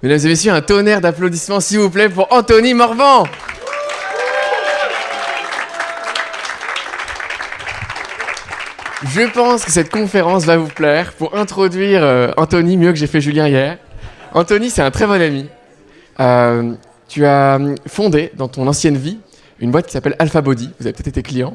Mesdames et messieurs, un tonnerre d'applaudissements s'il vous plaît pour Anthony Morvan. Je pense que cette conférence va vous plaire. Pour introduire Anthony, mieux que j'ai fait Julien hier. Anthony, c'est un très bon ami. Tu as fondé dans ton ancienne vie une boîte qui s'appelle Alpha Body. Vous avez peut-être été client.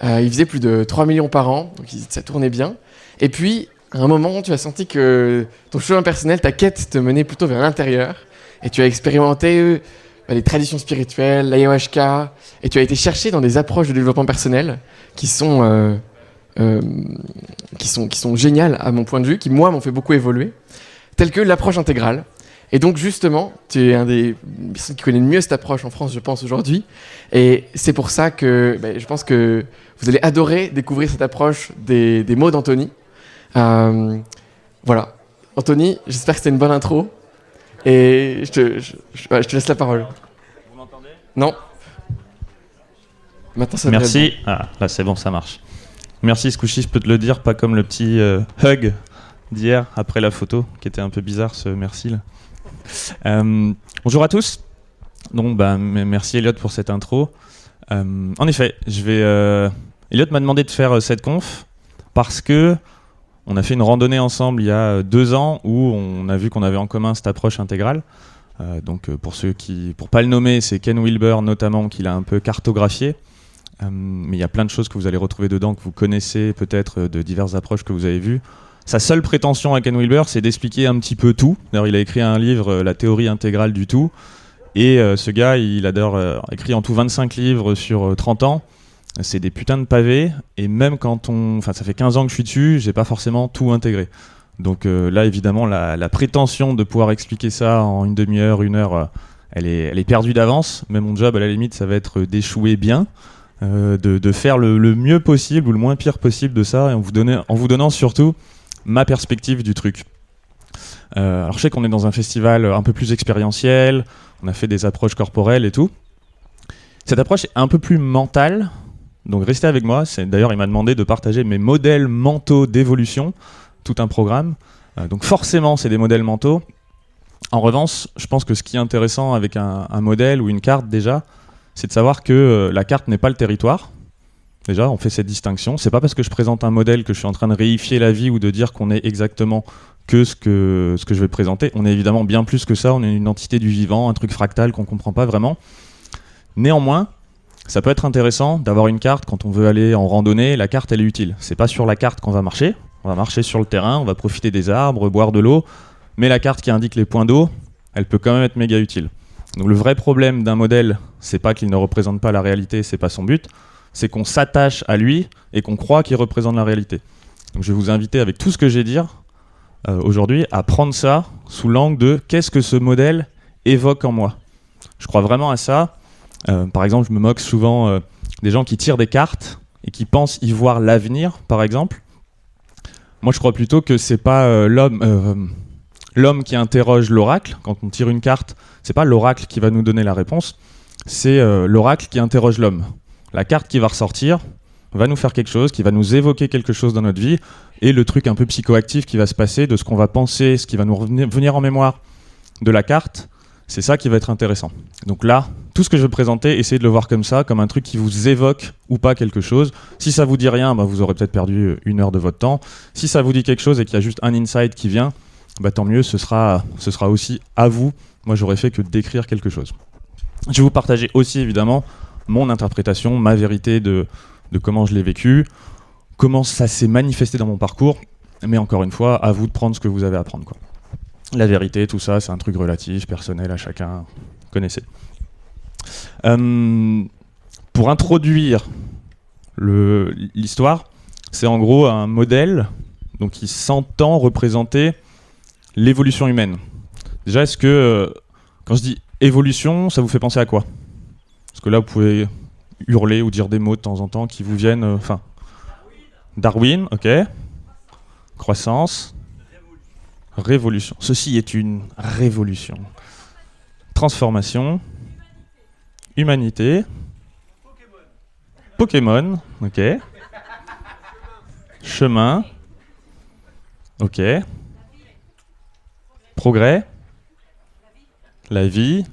Il faisait plus de 3 millions par an, donc ça tournait bien. Et puis, à un moment, tu as senti que ton chemin personnel, ta quête te menait plutôt vers l'intérieur. Et tu as expérimenté les traditions spirituelles, l'ayahuasca. Et tu as été chercher dans des approches de développement personnel qui sont géniales à mon point de vue, qui, moi, m'ont fait beaucoup évoluer, telles que l'approche intégrale. Et donc, justement, tu es un des personnes qui connaît le mieux cette approche en France, je pense, aujourd'hui. Et c'est pour ça que je pense que vous allez adorer découvrir cette approche des mots d'Anthony. Voilà. Anthony, j'espère que c'était une bonne intro. Et je te laisse la parole. Vous m'entendez ? Non. Maintenant, ça Merci. Ah, là, c'est bon, ça marche. Merci, Squishy, je peux te le dire, pas comme le petit hug d'hier après la photo, qui était un peu bizarre, ce merci là. Bonjour à tous. Donc, merci Elliot pour cette intro. En effet, Elliot m'a demandé de faire cette conf parce que on a fait une randonnée ensemble il y a 2 ans où on a vu qu'on avait en commun cette approche intégrale. Pour pas le nommer, c'est Ken Wilber notamment qui l'a un peu cartographié. Mais il y a plein de choses que vous allez retrouver dedans, que vous connaissez peut-être de diverses approches que vous avez vues. Sa seule prétention à Ken Wilber, c'est d'expliquer un petit peu tout. D'ailleurs, il a écrit un livre, La théorie intégrale du tout. Et ce gars, il a d'ailleurs écrit en tout 25 livres sur 30 ans. C'est des putains de pavés. Et même ça fait 15 ans que je suis dessus, j'ai pas forcément tout intégré. Donc là, évidemment, la prétention de pouvoir expliquer ça en une demi-heure, 1 heure, elle est perdue d'avance. Mais mon job, à la limite, ça va être d'échouer bien. De faire le mieux possible ou le moins pire possible de ça, et en vous donnant surtout ma perspective du truc. Alors je sais qu'on est dans un festival un peu plus expérientiel, on a fait des approches corporelles et tout. Cette approche est un peu plus mentale, donc restez avec moi. D'ailleurs, il m'a demandé de partager mes modèles mentaux d'évolution, tout un programme. Donc forcément, c'est des modèles mentaux. En revanche, je pense que ce qui est intéressant avec un modèle ou une carte déjà, c'est de savoir que la carte n'est pas le territoire. Déjà, on fait cette distinction. C'est pas parce que je présente un modèle que je suis en train de réifier la vie ou de dire qu'on est exactement que ce que je vais présenter. On est évidemment bien plus que ça. On est une entité du vivant, un truc fractal qu'on comprend pas vraiment. Néanmoins, ça peut être intéressant d'avoir une carte quand on veut aller en randonnée. La carte, elle est utile. C'est pas sur la carte qu'on va marcher. On va marcher sur le terrain, on va profiter des arbres, boire de l'eau. Mais la carte qui indique les points d'eau, elle peut quand même être méga utile. Donc le vrai problème d'un modèle, c'est pas qu'il ne représente pas la réalité, c'est pas son but, c'est qu'on s'attache à lui et qu'on croit qu'il représente la réalité. Donc je vais vous inviter avec tout ce que j'ai dire aujourd'hui à prendre ça sous l'angle de qu'est-ce que ce modèle évoque en moi. Je crois vraiment à ça. Par exemple, je me moque souvent des gens qui tirent des cartes et qui pensent y voir l'avenir, par exemple. Moi, je crois plutôt que c'est pas l'homme qui interroge l'oracle. Quand on tire une carte, c'est pas l'oracle qui va nous donner la réponse, c'est l'oracle qui interroge l'homme. La carte qui va ressortir va nous faire quelque chose, qui va nous évoquer quelque chose dans notre vie, et le truc un peu psychoactif qui va se passer, de ce qu'on va penser, ce qui va nous venir en mémoire de la carte, c'est ça qui va être intéressant. Donc là, tout ce que je vais présenter, essayez de le voir comme ça, comme un truc qui vous évoque ou pas quelque chose. Si ça vous dit rien, vous aurez peut-être perdu 1 heure de votre temps. Si ça vous dit quelque chose et qu'il y a juste un insight qui vient, tant mieux, ce sera aussi à vous. Moi, j'aurais fait que décrire quelque chose. Je vais vous partager aussi, évidemment, mon interprétation, ma vérité de comment je l'ai vécu, comment ça s'est manifesté dans mon parcours. Mais encore une fois, à vous de prendre ce que vous avez à prendre, quoi. La vérité, tout ça, c'est un truc relatif, personnel à chacun. Vous connaissez. Pour introduire l'histoire, c'est en gros un modèle donc, qui s'entend représenter l'évolution humaine. Déjà, est-ce que, quand je dis évolution, ça vous fait penser à quoi ? Parce que là, vous pouvez hurler ou dire des mots de temps en temps qui vous viennent... Darwin, ok. Croissance. Révolution. Ceci est une révolution. Transformation. Humanité. Pokémon, ok. Chemin. Ok. Progrès. la vie.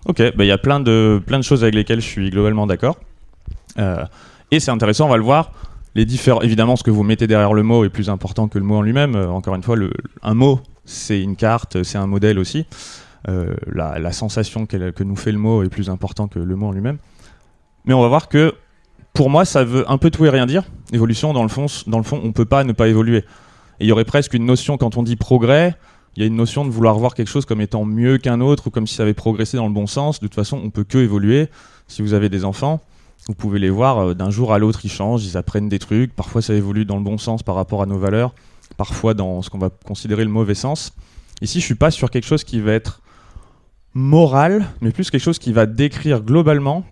Ok, il y a plein de choses avec lesquelles je suis globalement d'accord. Et c'est intéressant, on va le voir. Évidemment, ce que vous mettez derrière le mot est plus important que le mot en lui-même. Encore une fois, un mot, c'est une carte, c'est un modèle aussi. La sensation que nous fait le mot est plus important que le mot en lui-même. Mais on va voir que, pour moi, ça veut un peu tout et rien dire. Évolution, dans le fond, on ne peut pas ne pas évoluer. Et il y aurait presque une notion, quand on dit progrès, il y a une notion de vouloir voir quelque chose comme étant mieux qu'un autre, ou comme si ça avait progressé dans le bon sens. De toute façon, on ne peut que évoluer. Si vous avez des enfants, vous pouvez les voir, d'un jour à l'autre, ils changent, ils apprennent des trucs. Parfois, ça évolue dans le bon sens par rapport à nos valeurs. Parfois, dans ce qu'on va considérer le mauvais sens. Ici, je ne suis pas sur quelque chose qui va être moral, mais plus quelque chose qui va décrire globalement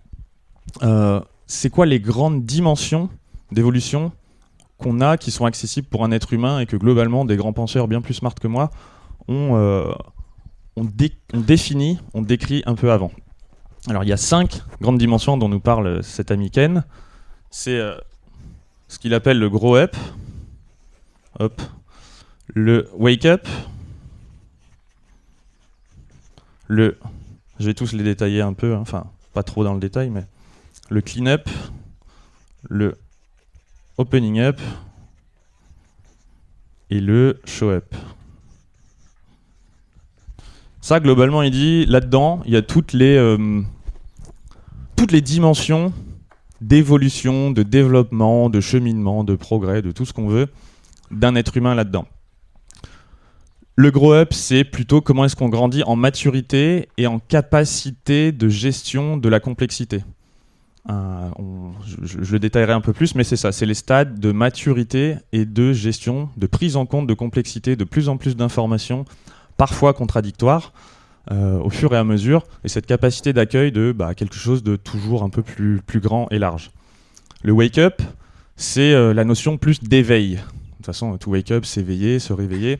c'est quoi les grandes dimensions d'évolution qu'on a, qui sont accessibles pour un être humain, et que globalement, des grands penseurs bien plus smart que moi on décrit un peu avant. Alors il y a 5 grandes dimensions dont nous parle cet ami Ken. C'est ce qu'il appelle le grow up, le wake up, je vais tous les détailler un peu, enfin pas trop dans le détail, mais le clean up, le opening up et le show up. Ça, globalement, il dit, là-dedans, il y a toutes les dimensions d'évolution, de développement, de cheminement, de progrès, de tout ce qu'on veut, d'un être humain là-dedans. Le grow-up, c'est plutôt comment est-ce qu'on grandit en maturité et en capacité de gestion de la complexité. Je le détaillerai un peu plus, mais c'est ça, c'est les stades de maturité et de gestion, de prise en compte de complexité, de plus en plus d'informations, parfois contradictoires, au fur et à mesure, et cette capacité d'accueil de quelque chose de toujours un peu plus grand et large. Le wake-up, c'est la notion plus d'éveil. De toute façon, to wake up, s'éveiller, se réveiller.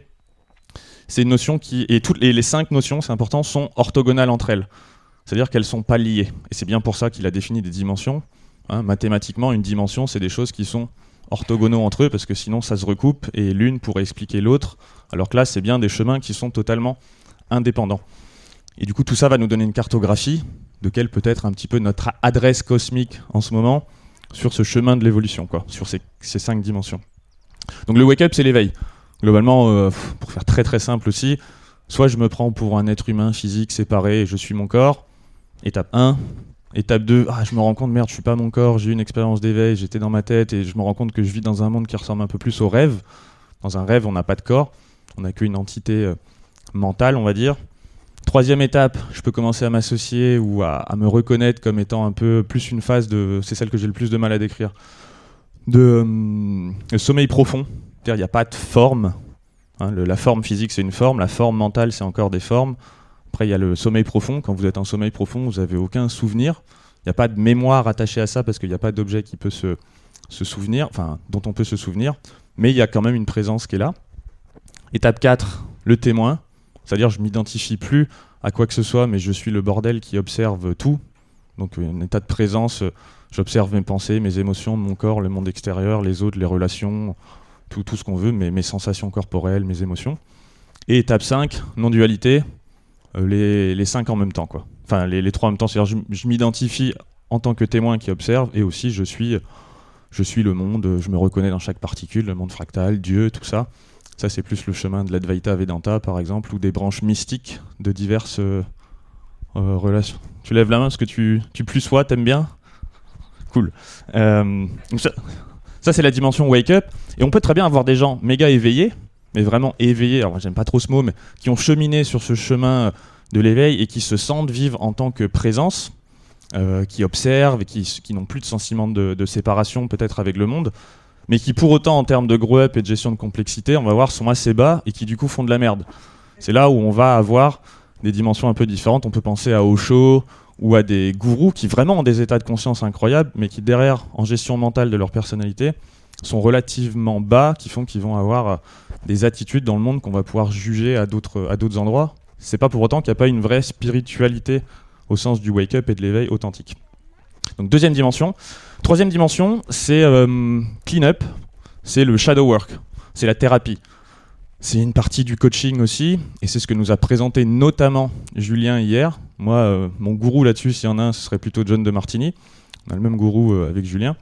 C'est une notion qui, et les 5 notions, c'est important, sont orthogonales entre elles. C'est-à-dire qu'elles ne sont pas liées. Et c'est bien pour ça qu'il a défini des dimensions. Mathématiquement, une dimension, c'est des choses qui sont orthogonaux entre eux, parce que sinon ça se recoupe et l'une pourrait expliquer l'autre, alors que là, c'est bien des chemins qui sont totalement indépendants. Et du coup, tout ça va nous donner une cartographie de quelle peut être un petit peu notre adresse cosmique en ce moment sur ce chemin de l'évolution, sur ces 5 dimensions. Donc le wake-up, c'est l'éveil. Globalement, pour faire très très simple aussi, soit je me prends pour un être humain physique séparé et je suis mon corps, étape 1. Étape 2, je me rends compte, merde, je suis pas mon corps, j'ai eu une expérience d'éveil, j'étais dans ma tête et je me rends compte que je vis dans un monde qui ressemble un peu plus au rêve. Dans un rêve, on n'a pas de corps, on n'a qu'une entité mentale, on va dire. 3e étape, je peux commencer à m'associer ou à me reconnaître comme étant un peu plus une phase de, c'est celle que j'ai le plus de mal à décrire, de sommeil profond. C'est-à-dire, il n'y a pas de forme. La forme physique, c'est une forme, la forme mentale, c'est encore des formes. Après, il y a le sommeil profond. Quand vous êtes en sommeil profond, vous n'avez aucun souvenir. Il n'y a pas de mémoire attachée à ça parce qu'il n'y a pas d'objet qui peut se souvenir, dont on peut se souvenir. Mais il y a quand même une présence qui est là. Étape 4, le témoin. C'est-à-dire, je ne m'identifie plus à quoi que ce soit, mais je suis le bordel qui observe tout. Donc, un état de présence, j'observe mes pensées, mes émotions, mon corps, le monde extérieur, les autres, les relations, tout ce qu'on veut, mes sensations corporelles, mes émotions. Et étape 5, non-dualité. Les 5 en même temps, Enfin, les 3 en même temps, c'est-à-dire je m'identifie en tant que témoin qui observe, et aussi je suis le monde, je me reconnais dans chaque particule, le monde fractal, Dieu, tout ça. Ça, c'est plus le chemin de l'Advaita Vedanta, par exemple, ou des branches mystiques de diverses relations. Tu lèves la main parce que tu plus sois, t'aimes bien ? Cool. Donc ça, c'est la dimension wake-up, et on peut très bien avoir des gens méga éveillés, mais vraiment éveillés, alors j'aime pas trop ce mot, mais qui ont cheminé sur ce chemin de l'éveil et qui se sentent vivre en tant que présence, qui observent et qui n'ont plus de sentiment de séparation peut-être avec le monde, mais qui pour autant en termes de grow-up et de gestion de complexité, on va voir, sont assez bas et qui du coup font de la merde. C'est là où on va avoir des dimensions un peu différentes. On peut penser à Osho ou à des gourous qui vraiment ont des états de conscience incroyables, mais qui derrière, en gestion mentale de leur personnalité, sont relativement bas, qui font qu'ils vont avoir des attitudes dans le monde qu'on va pouvoir juger à d'autres endroits. C'est pas pour autant qu'il n'y a pas une vraie spiritualité au sens du wake-up et de l'éveil authentique. Donc 2e dimension. 3e dimension, c'est clean-up, c'est le shadow work, c'est la thérapie. C'est une partie du coaching aussi, et c'est ce que nous a présenté notamment Julien hier. Moi, mon gourou là-dessus, s'il y en a un, ce serait plutôt John de Martini. On a le même gourou avec Julien.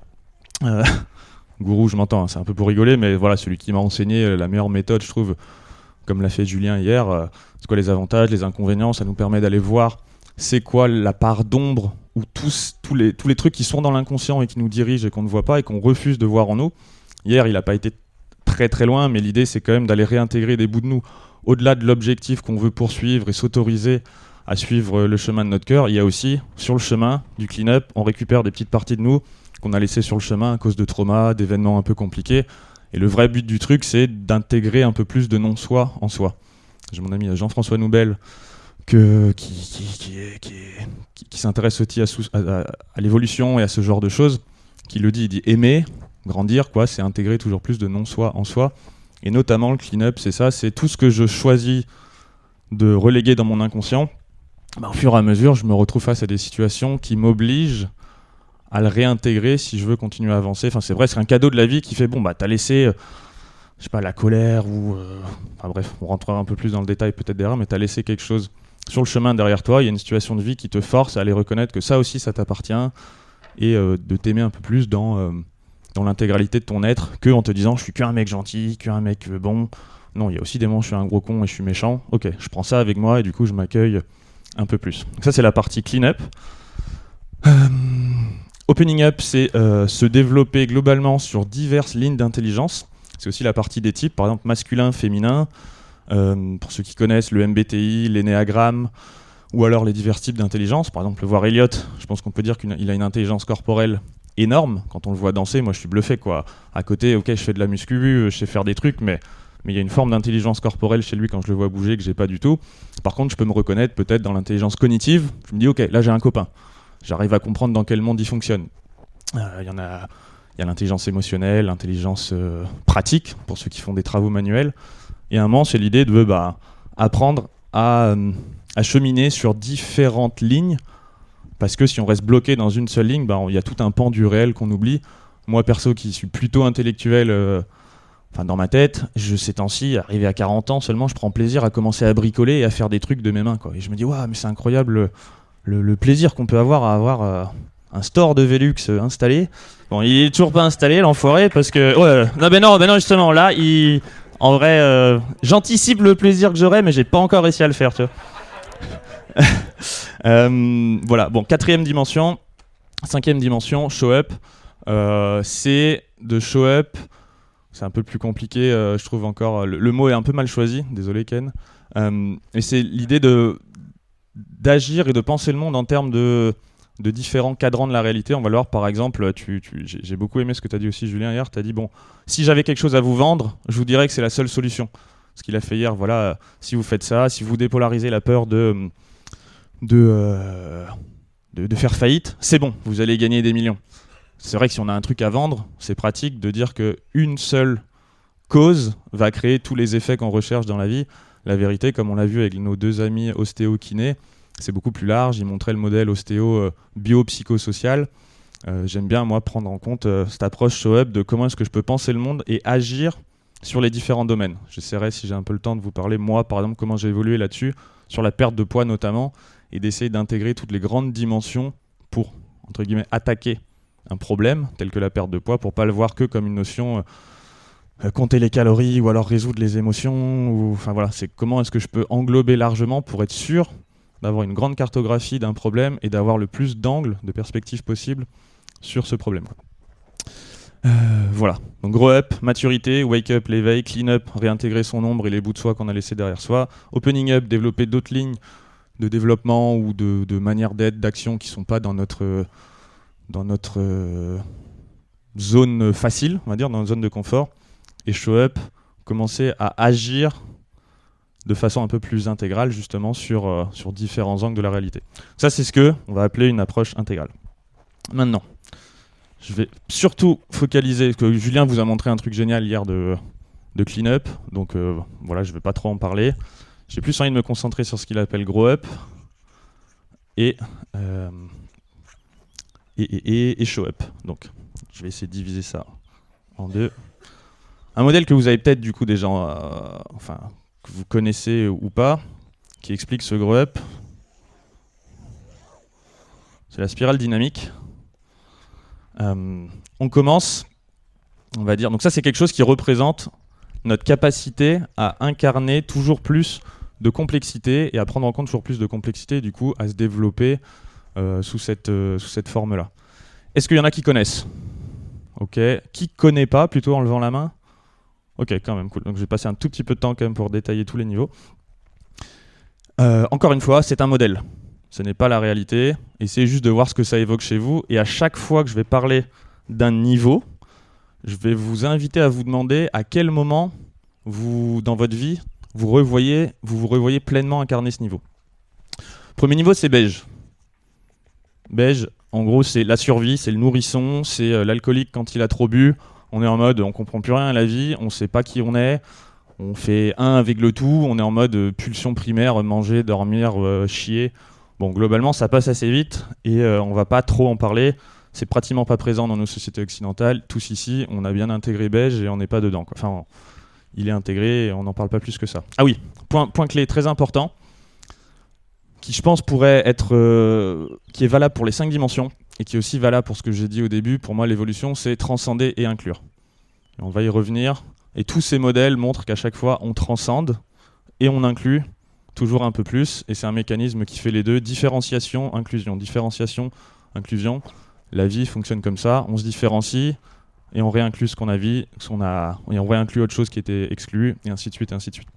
Gourou, je m'entends, hein, c'est un peu pour rigoler, mais voilà, celui qui m'a enseigné la meilleure méthode, je trouve, comme l'a fait Julien hier. C'est quoi les avantages, les inconvénients, ça nous permet d'aller voir c'est quoi la part d'ombre ou tous les trucs qui sont dans l'inconscient et qui nous dirigent et qu'on ne voit pas et qu'on refuse de voir en nous. Hier, il n'a pas été très très loin, mais l'idée c'est quand même d'aller réintégrer des bouts de nous au-delà de l'objectif qu'on veut poursuivre et s'autoriser à suivre le chemin de notre cœur. Il y a aussi, sur le chemin du clean-up, on récupère des petites parties de nous qu'on a laissées sur le chemin à cause de traumas, d'événements un peu compliqués. Et le vrai but du truc, c'est d'intégrer un peu plus de non-soi en soi. J'ai mon ami Jean-François Noubel qui s'intéresse aussi à l'évolution et à ce genre de choses, qui le dit, il dit aimer, grandir, quoi, c'est intégrer toujours plus de non-soi en soi. Et notamment le clean-up, c'est ça, c'est tout ce que je choisis de reléguer dans mon inconscient. Au fur et à mesure, je me retrouve face à des situations qui m'obligent à le réintégrer si je veux continuer à avancer. Enfin, c'est vrai, c'est un cadeau de la vie qui fait, t'as laissé, je sais pas, la colère ou... Enfin bref, on rentrera un peu plus dans le détail peut-être derrière, mais t'as laissé quelque chose sur le chemin derrière toi. Il y a une situation de vie qui te force à aller reconnaître que ça aussi, ça t'appartient et de t'aimer un peu plus dans l'intégralité de ton être, que en te disant, je suis qu'un mec gentil, qu'un mec bon. Non, il y a aussi des moments où je suis un gros con et je suis méchant. Ok, je prends ça avec moi et du coup, je m'accueille un peu plus. Donc ça, c'est la partie clean-up. Opening up, c'est se développer globalement sur diverses lignes d'intelligence. C'est aussi la partie des types, par exemple masculin, féminin. Pour ceux qui connaissent le MBTI, l'énéagramme, ou alors les divers types d'intelligence. Par exemple, le voir Elliot, je pense qu'on peut dire qu'il a une intelligence corporelle énorme. Quand on le voit danser, moi je suis bluffé, quoi. À côté, ok, je fais de la muscu, je sais faire des trucs, mais il y a une forme d'intelligence corporelle chez lui quand je le vois bouger que j'ai pas du tout. Par contre, je peux me reconnaître peut-être dans l'intelligence cognitive. Je me dis, ok, là j'ai un copain. J'arrive à comprendre dans quel monde il fonctionne. Il y a l'intelligence émotionnelle, l'intelligence pratique, pour ceux qui font des travaux manuels. Et à un moment, c'est l'idée de apprendre à cheminer sur différentes lignes, parce que si on reste bloqué dans une seule ligne, il y a tout un pan du réel qu'on oublie. Moi, perso, qui suis plutôt intellectuel, dans ma tête, ces temps-ci, arrivé à 40 ans seulement, je prends plaisir à commencer à bricoler et à faire des trucs de mes mains, quoi. Et je me dis, waouh, mais c'est incroyable le plaisir qu'on peut avoir à avoir un store de Velux installé. Bon, il est toujours pas installé, l'enfoiré, parce que... non, justement, là, en vrai, j'anticipe le plaisir que j'aurai, mais j'ai pas encore réussi à le faire, tu vois. Voilà, bon, 4e dimension, 5e dimension, show up. C'est de show up, c'est un peu plus compliqué, je trouve encore, le mot est un peu mal choisi, désolé Ken. Et c'est l'idée d'agir et de penser le monde en termes de différents cadrans de la réalité. On va le voir par exemple, j'ai beaucoup aimé ce que tu as dit aussi Julien hier, tu as dit si j'avais quelque chose à vous vendre, je vous dirais que c'est la seule solution. Ce qu'il a fait hier, voilà, si vous faites ça, si vous dépolarisez la peur de faire faillite, c'est bon, vous allez gagner des millions. C'est vrai que si on a un truc à vendre, c'est pratique de dire qu'une seule cause va créer tous les effets qu'on recherche dans la vie. La vérité, comme on l'a vu avec nos 2 amis ostéo-kinés, c'est beaucoup plus large. Ils montraient le modèle ostéo bio-psychosocial. J'aime bien, moi, prendre en compte cette approche show-up de comment est-ce que je peux penser le monde et agir sur les différents domaines. J'essaierai, si j'ai un peu le temps, de vous parler, moi, par exemple, comment j'ai évolué là-dessus, sur la perte de poids notamment, et d'essayer d'intégrer toutes les grandes dimensions pour, entre guillemets, attaquer un problème, tel que la perte de poids, pour pas le voir que comme une notion... compter les calories ou alors résoudre les émotions, enfin voilà, c'est comment est-ce que je peux englober largement pour être sûr d'avoir une grande cartographie d'un problème et d'avoir le plus d'angles, de perspectives possibles sur ce problème. Voilà, donc grow up, maturité, wake up, l'éveil, clean up, réintégrer son ombre et les bouts de soi qu'on a laissés derrière soi, opening up, développer d'autres lignes de développement ou de manières d'être, d'action qui ne sont pas dans notre zone facile, on va dire, dans notre zone de confort. Et show up, commencer à agir de façon un peu plus intégrale justement sur différents angles de la réalité. Ça, c'est ce qu'on va appeler une approche intégrale. Maintenant, je vais surtout focaliser, parce que Julien vous a montré un truc génial hier de clean-up, donc voilà, je ne vais pas trop en parler. J'ai plus envie de me concentrer sur ce qu'il appelle grow up et show up. Donc, je vais essayer de diviser ça en 2. Un modèle que vous avez peut-être du coup déjà, que vous connaissez ou pas, qui explique ce grow up. C'est la spirale dynamique. On commence, on va dire, donc ça c'est quelque chose qui représente notre capacité à incarner toujours plus de complexité et à prendre en compte toujours plus de complexité et du coup à se développer sous cette forme-là. Est-ce qu'il y en a qui connaissent? Ok. Qui connaît pas, plutôt en levant la main? Ok, quand même, cool. Donc je vais passer un tout petit peu de temps quand même pour détailler tous les niveaux. Encore une fois, c'est un modèle. Ce n'est pas la réalité. Essayez juste de voir ce que ça évoque chez vous. Et à chaque fois que je vais parler d'un niveau, je vais vous inviter à vous demander à quel moment, dans votre vie, vous vous revoyez pleinement incarner ce niveau. Premier niveau, c'est beige. Beige, en gros, c'est la survie, c'est le nourrisson, c'est l'alcoolique quand il a trop bu. On est en mode, on comprend plus rien à la vie, on sait pas qui on est, on fait un avec le tout, on est en mode pulsion primaire, manger, dormir, chier. Bon, globalement, ça passe assez vite et on va pas trop en parler. C'est pratiquement pas présent dans nos sociétés occidentales. Tous ici, on a bien intégré beige et on n'est pas dedans, quoi. Enfin, il est intégré et on n'en parle pas plus que ça. Ah oui, point clé très important, qui je pense pourrait être, qui est valable pour les 5 dimensions et qui est aussi valable pour ce que j'ai dit au début. Pour moi, l'évolution, c'est transcender et inclure. Et on va y revenir. Et tous ces modèles montrent qu'à chaque fois, on transcende et on inclut toujours un peu plus. Et c'est un mécanisme qui fait les deux. Différenciation, inclusion. Différenciation, inclusion. La vie fonctionne comme ça. On se différencie et on réinclut ce qu'on a vu, et on réinclut autre chose qui était exclu, et ainsi de suite, et ainsi de suite.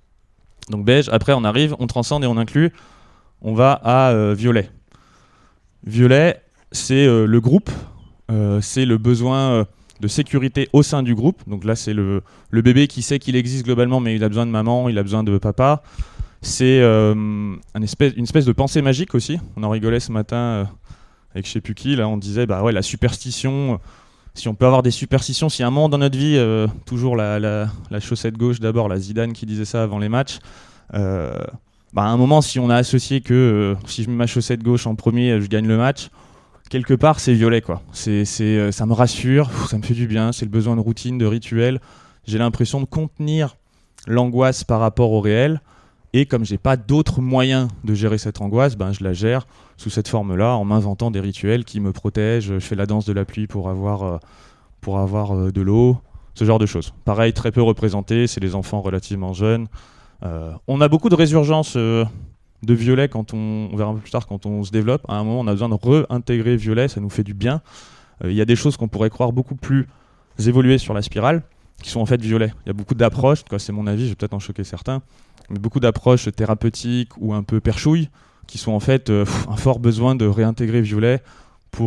Donc beige, après on arrive, on transcende et on inclut. On va à violet. Violet, c'est le groupe, c'est le besoin de sécurité au sein du groupe. Donc là, c'est le bébé qui sait qu'il existe globalement, mais il a besoin de maman, il a besoin de papa. C'est une espèce de pensée magique aussi. On en rigolait ce matin avec je sais plus qui, là, on disait, bah ouais, la superstition, si on peut avoir des superstitions, s'il y a un moment dans notre vie, toujours la chaussette gauche d'abord, la Zidane qui disait ça avant les matchs, à un moment, si on a associé que si je mets ma chaussette gauche en premier, je gagne le match, quelque part, c'est violet, quoi. Ça me rassure, ça me fait du bien, c'est le besoin de routine, de rituel. J'ai l'impression de contenir l'angoisse par rapport au réel. Et comme j'ai pas d'autres moyens de gérer cette angoisse, je la gère sous cette forme-là, en m'inventant des rituels qui me protègent. Je fais la danse de la pluie pour avoir de l'eau, ce genre de choses. Pareil, très peu représenté, c'est les enfants relativement jeunes. On a beaucoup de résurgence de violet quand on verra un peu plus tard quand on se développe. À un moment, on a besoin de réintégrer violet, ça nous fait du bien. Il y a des choses qu'on pourrait croire beaucoup plus évoluées sur la spirale, qui sont en fait violets. Il y a beaucoup d'approches, c'est mon avis, je vais peut-être en choquer certains, mais beaucoup d'approches thérapeutiques ou un peu perchouilles, qui sont en fait un fort besoin de réintégrer violet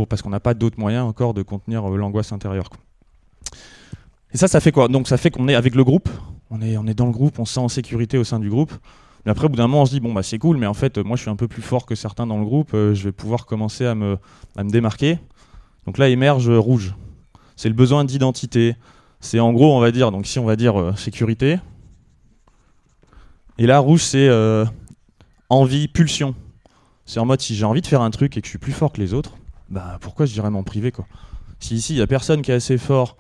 parce qu'on n'a pas d'autres moyens encore de contenir l'angoisse intérieure, quoi. Et ça fait quoi? Donc ça fait qu'on est avec le groupe, on est dans le groupe, on se sent en sécurité au sein du groupe. Mais après, au bout d'un moment, on se dit, c'est cool, mais en fait, moi je suis un peu plus fort que certains dans le groupe, je vais pouvoir commencer à me démarquer. Donc là émerge rouge. C'est le besoin d'identité. C'est en gros, on va dire, donc ici on va dire sécurité. Et là, rouge, c'est envie, pulsion. C'est en mode, si j'ai envie de faire un truc et que je suis plus fort que les autres, pourquoi je dirais m'en priver, quoi. Si ici, il n'y a personne qui est assez fort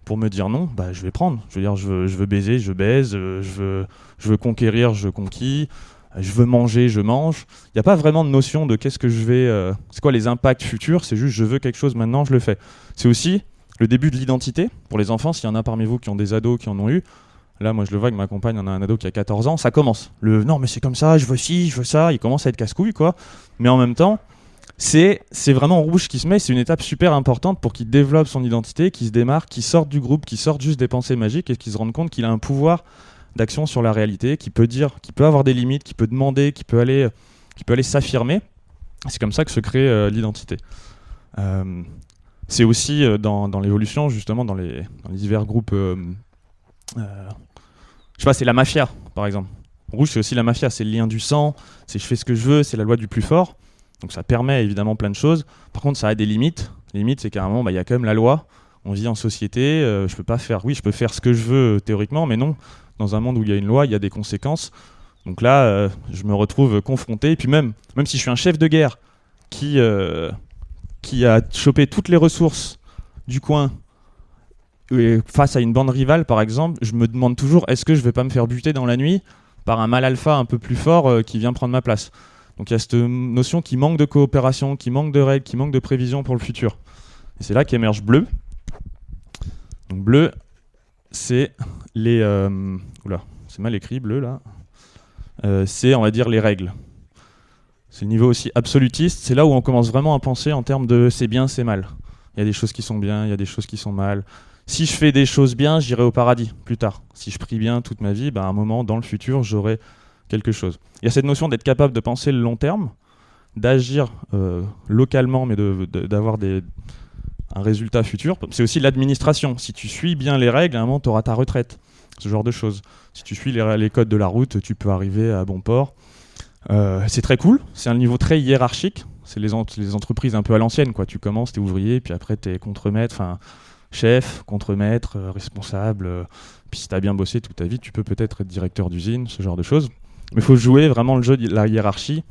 pour me dire non, je vais prendre. Je veux dire, je veux baiser, je baise, je veux conquérir, je conquis, je veux manger, je mange. Il n'y a pas vraiment de notion de qu'est-ce que je vais... c'est quoi les impacts futurs, c'est juste je veux quelque chose maintenant, je le fais. C'est aussi le début de l'identité. Pour les enfants, s'il y en a parmi vous qui ont des ados qui en ont eu, là, moi, je le vois avec ma compagne, on a un ado qui a 14 ans, ça commence. Non, mais c'est comme ça, je veux ci, je veux ça, il commence à être casse-couille, quoi. Mais en même temps, c'est vraiment rouge qui se met, c'est une étape super importante pour qu'il développe son identité, qu'il se démarque, qu'il sorte du groupe, qu'il sorte juste des pensées magiques et qu'il se rende compte qu'il a un pouvoir d'action sur la réalité, qu'il peut dire, qu'il peut avoir des limites, qu'il peut demander, qu'il peut aller s'affirmer. C'est comme ça que se crée l'identité. C'est aussi dans l'évolution, justement, dans les divers groupes... je sais pas, c'est la mafia, par exemple. Rouge, c'est aussi la mafia, c'est le lien du sang, c'est je fais ce que je veux, c'est la loi du plus fort. Donc ça permet évidemment plein de choses. Par contre, ça a des limites. Les limites, c'est qu'à un moment, il y a quand même la loi. On vit en société, je peux faire ce que je veux théoriquement, mais non. Dans un monde où il y a une loi, il y a des conséquences. Donc là, je me retrouve confronté. Et puis même si je suis un chef de guerre qui a chopé toutes les ressources du coin, face à une bande rivale, par exemple, je me demande toujours est-ce que je vais pas me faire buter dans la nuit par un mal alpha un peu plus fort qui vient prendre ma place. Donc il y a cette notion qui manque de coopération, qui manque de règles, qui manque de prévision pour le futur. Et c'est là qu'émerge Bleu. Donc Bleu, c'est les... Oula, c'est mal écrit, Bleu, là. C'est, on va dire, les règles. C'est le niveau aussi absolutiste. C'est là où on commence vraiment à penser en termes de c'est bien, c'est mal. Il y a des choses qui sont bien, il y a des choses qui sont mal. Si je fais des choses bien, j'irai au paradis plus tard. Si je prie bien toute ma vie, à un moment, dans le futur, j'aurai quelque chose. Il y a cette notion d'être capable de penser le long terme, d'agir localement, mais d'avoir un résultat futur. C'est aussi l'administration. Si tu suis bien les règles, à un moment, tu auras ta retraite. Ce genre de choses. Si tu suis les codes de la route, tu peux arriver à bon port. C'est très cool, c'est un niveau très hiérarchique, c'est les entreprises un peu à l'ancienne, quoi. Tu commences, t'es ouvrier, puis après t'es contremaître, enfin chef, contremaître, responsable, puis si t'as bien bossé toute ta vie, tu peux peut-être être directeur d'usine, ce genre de choses. Mais il faut jouer vraiment le jeu de la hiérarchie,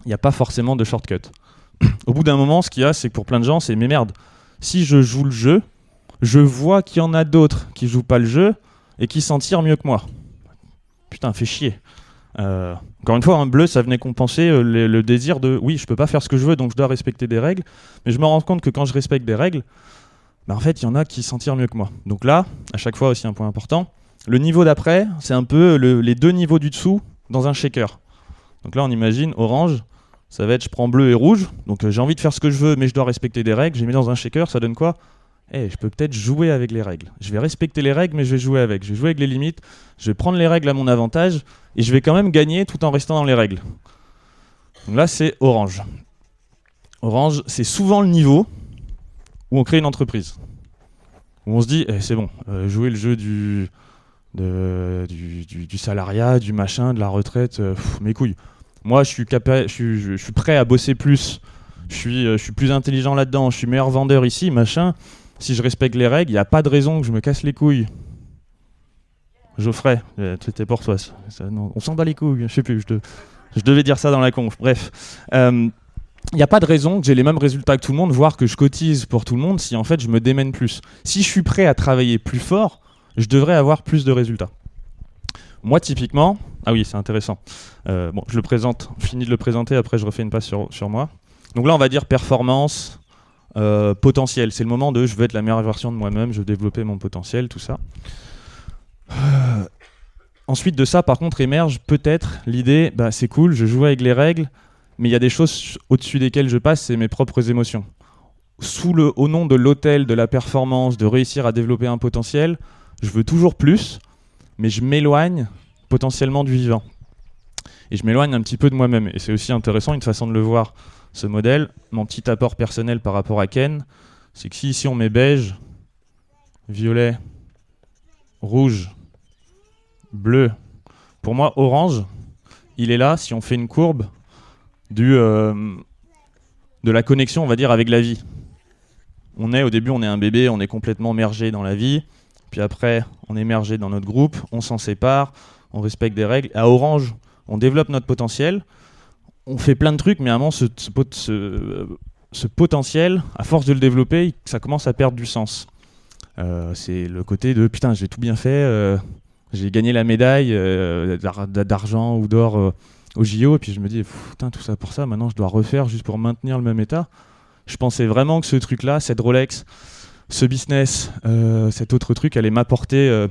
il n'y a pas forcément de shortcut. Au bout d'un moment, ce qu'il y a, c'est que pour plein de gens, c'est mais merde, si je joue le jeu, je vois qu'il y en a d'autres qui jouent pas le jeu et qui s'en tirent mieux que moi. Putain, fait chier. Encore une fois, un Bleu, ça venait compenser le désir de oui, je peux pas faire ce que je veux, donc je dois respecter des règles, mais je me rends compte que quand je respecte des règles, en fait, il y en a qui s'en tirent mieux que moi. Donc là, à chaque fois aussi un point important, le niveau d'après, c'est un peu les deux niveaux du dessous dans un shaker. Donc là, on imagine orange, ça va être je prends bleu et rouge, donc j'ai envie de faire ce que je veux, mais je dois respecter des règles, j'ai mis dans un shaker, ça donne quoi ? Je peux peut-être jouer avec les règles. Je vais respecter les règles, mais je vais jouer avec. Je vais jouer avec les limites, je vais prendre les règles à mon avantage, et je vais quand même gagner tout en restant dans les règles. Donc là, c'est orange. Orange, c'est souvent le niveau où on crée une entreprise. Où on se dit, c'est bon, jouer le jeu du salariat, du machin, de la retraite, mes couilles. Moi, je suis prêt à bosser plus, je suis plus intelligent là-dedans, je suis meilleur vendeur ici, machin. Si je respecte les règles, il n'y a pas de raison que je me casse les couilles. Geoffrey, c'était pour toi. Non, on s'en bat les couilles, je sais plus, je devais dire ça dans la conf. Bref, il n'y a pas de raison que j'ai les mêmes résultats que tout le monde, voire que je cotise pour tout le monde, si en fait je me démène plus. Si je suis prêt à travailler plus fort, je devrais avoir plus de résultats. Moi, typiquement, ah oui, c'est intéressant. Bon, je le présente, finis de le présenter, après je refais une passe sur moi. Donc là, on va dire performance, potentiel. C'est le moment de je veux être la meilleure version de moi-même, je veux développer mon potentiel, tout ça. Ensuite de ça, par contre, émerge peut-être l'idée, c'est cool, je joue avec les règles, mais il y a des choses au-dessus desquelles je passe, c'est mes propres émotions. Au nom de l'autel, de la performance, de réussir à développer un potentiel, je veux toujours plus, mais je m'éloigne potentiellement du vivant. Et je m'éloigne un petit peu de moi-même. Et c'est aussi intéressant, une façon de le voir, ce modèle. Mon petit apport personnel par rapport à Ken, c'est que si ici on met beige, violet, rouge, bleu, pour moi orange, il est là si on fait une courbe de la connexion, on va dire, avec la vie. Au début, on est un bébé, on est complètement mergé dans la vie. Puis après, on est mergé dans notre groupe, on s'en sépare, on respecte des règles. À orange, on développe notre potentiel. On fait plein de trucs, mais à un moment, ce potentiel, à force de le développer, ça commence à perdre du sens. C'est le côté de putain, j'ai tout bien fait, j'ai gagné la médaille d'argent ou d'or au JO, et puis je me dis putain, tout ça pour ça, maintenant je dois refaire juste pour maintenir le même état. Je pensais vraiment que ce truc-là, cette Rolex, ce business, cet autre truc, allait m'apporter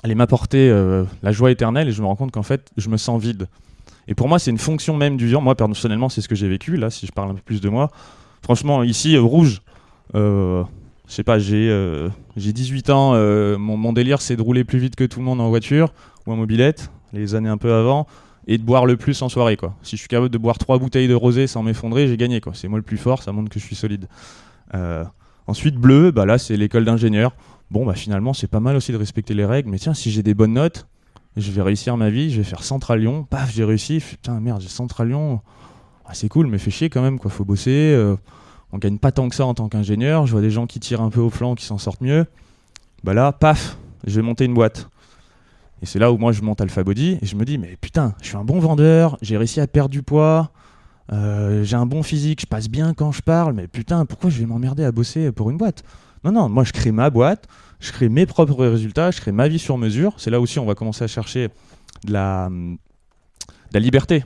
la joie éternelle, et je me rends compte qu'en fait, je me sens vide. Et pour moi, c'est une fonction même du vivant. Moi, personnellement, c'est ce que j'ai vécu. Là, si je parle un peu plus de moi, franchement, ici, rouge, je sais pas, j'ai 18 ans, mon délire, c'est de rouler plus vite que tout le monde en voiture ou en mobilette, les années un peu avant, et de boire le plus en soirée, quoi. Si je suis capable de boire 3 bouteilles de rosé sans m'effondrer, j'ai gagné, quoi. C'est moi le plus fort, ça montre que je suis solide. Ensuite, bleu, là, c'est l'école d'ingénieur. Bon, finalement, c'est pas mal aussi de respecter les règles, mais tiens, si j'ai des bonnes notes, je vais réussir ma vie, je vais faire Central Lyon, paf, j'ai réussi, putain, merde, j'ai Central Lyon, c'est cool, mais fait chier quand même, quoi, faut bosser, on gagne pas tant que ça en tant qu'ingénieur, je vois des gens qui tirent un peu au flanc, qui s'en sortent mieux, là, paf, je vais monter une boîte. Et c'est là où moi je monte Alpha Body, et je me dis, mais putain, je suis un bon vendeur, j'ai réussi à perdre du poids, j'ai un bon physique, je passe bien quand je parle, mais putain, pourquoi je vais m'emmerder à bosser pour une boîte ? Non, moi je crée ma boîte, je crée mes propres résultats, je crée ma vie sur mesure. C'est là aussi on va commencer à chercher de la liberté.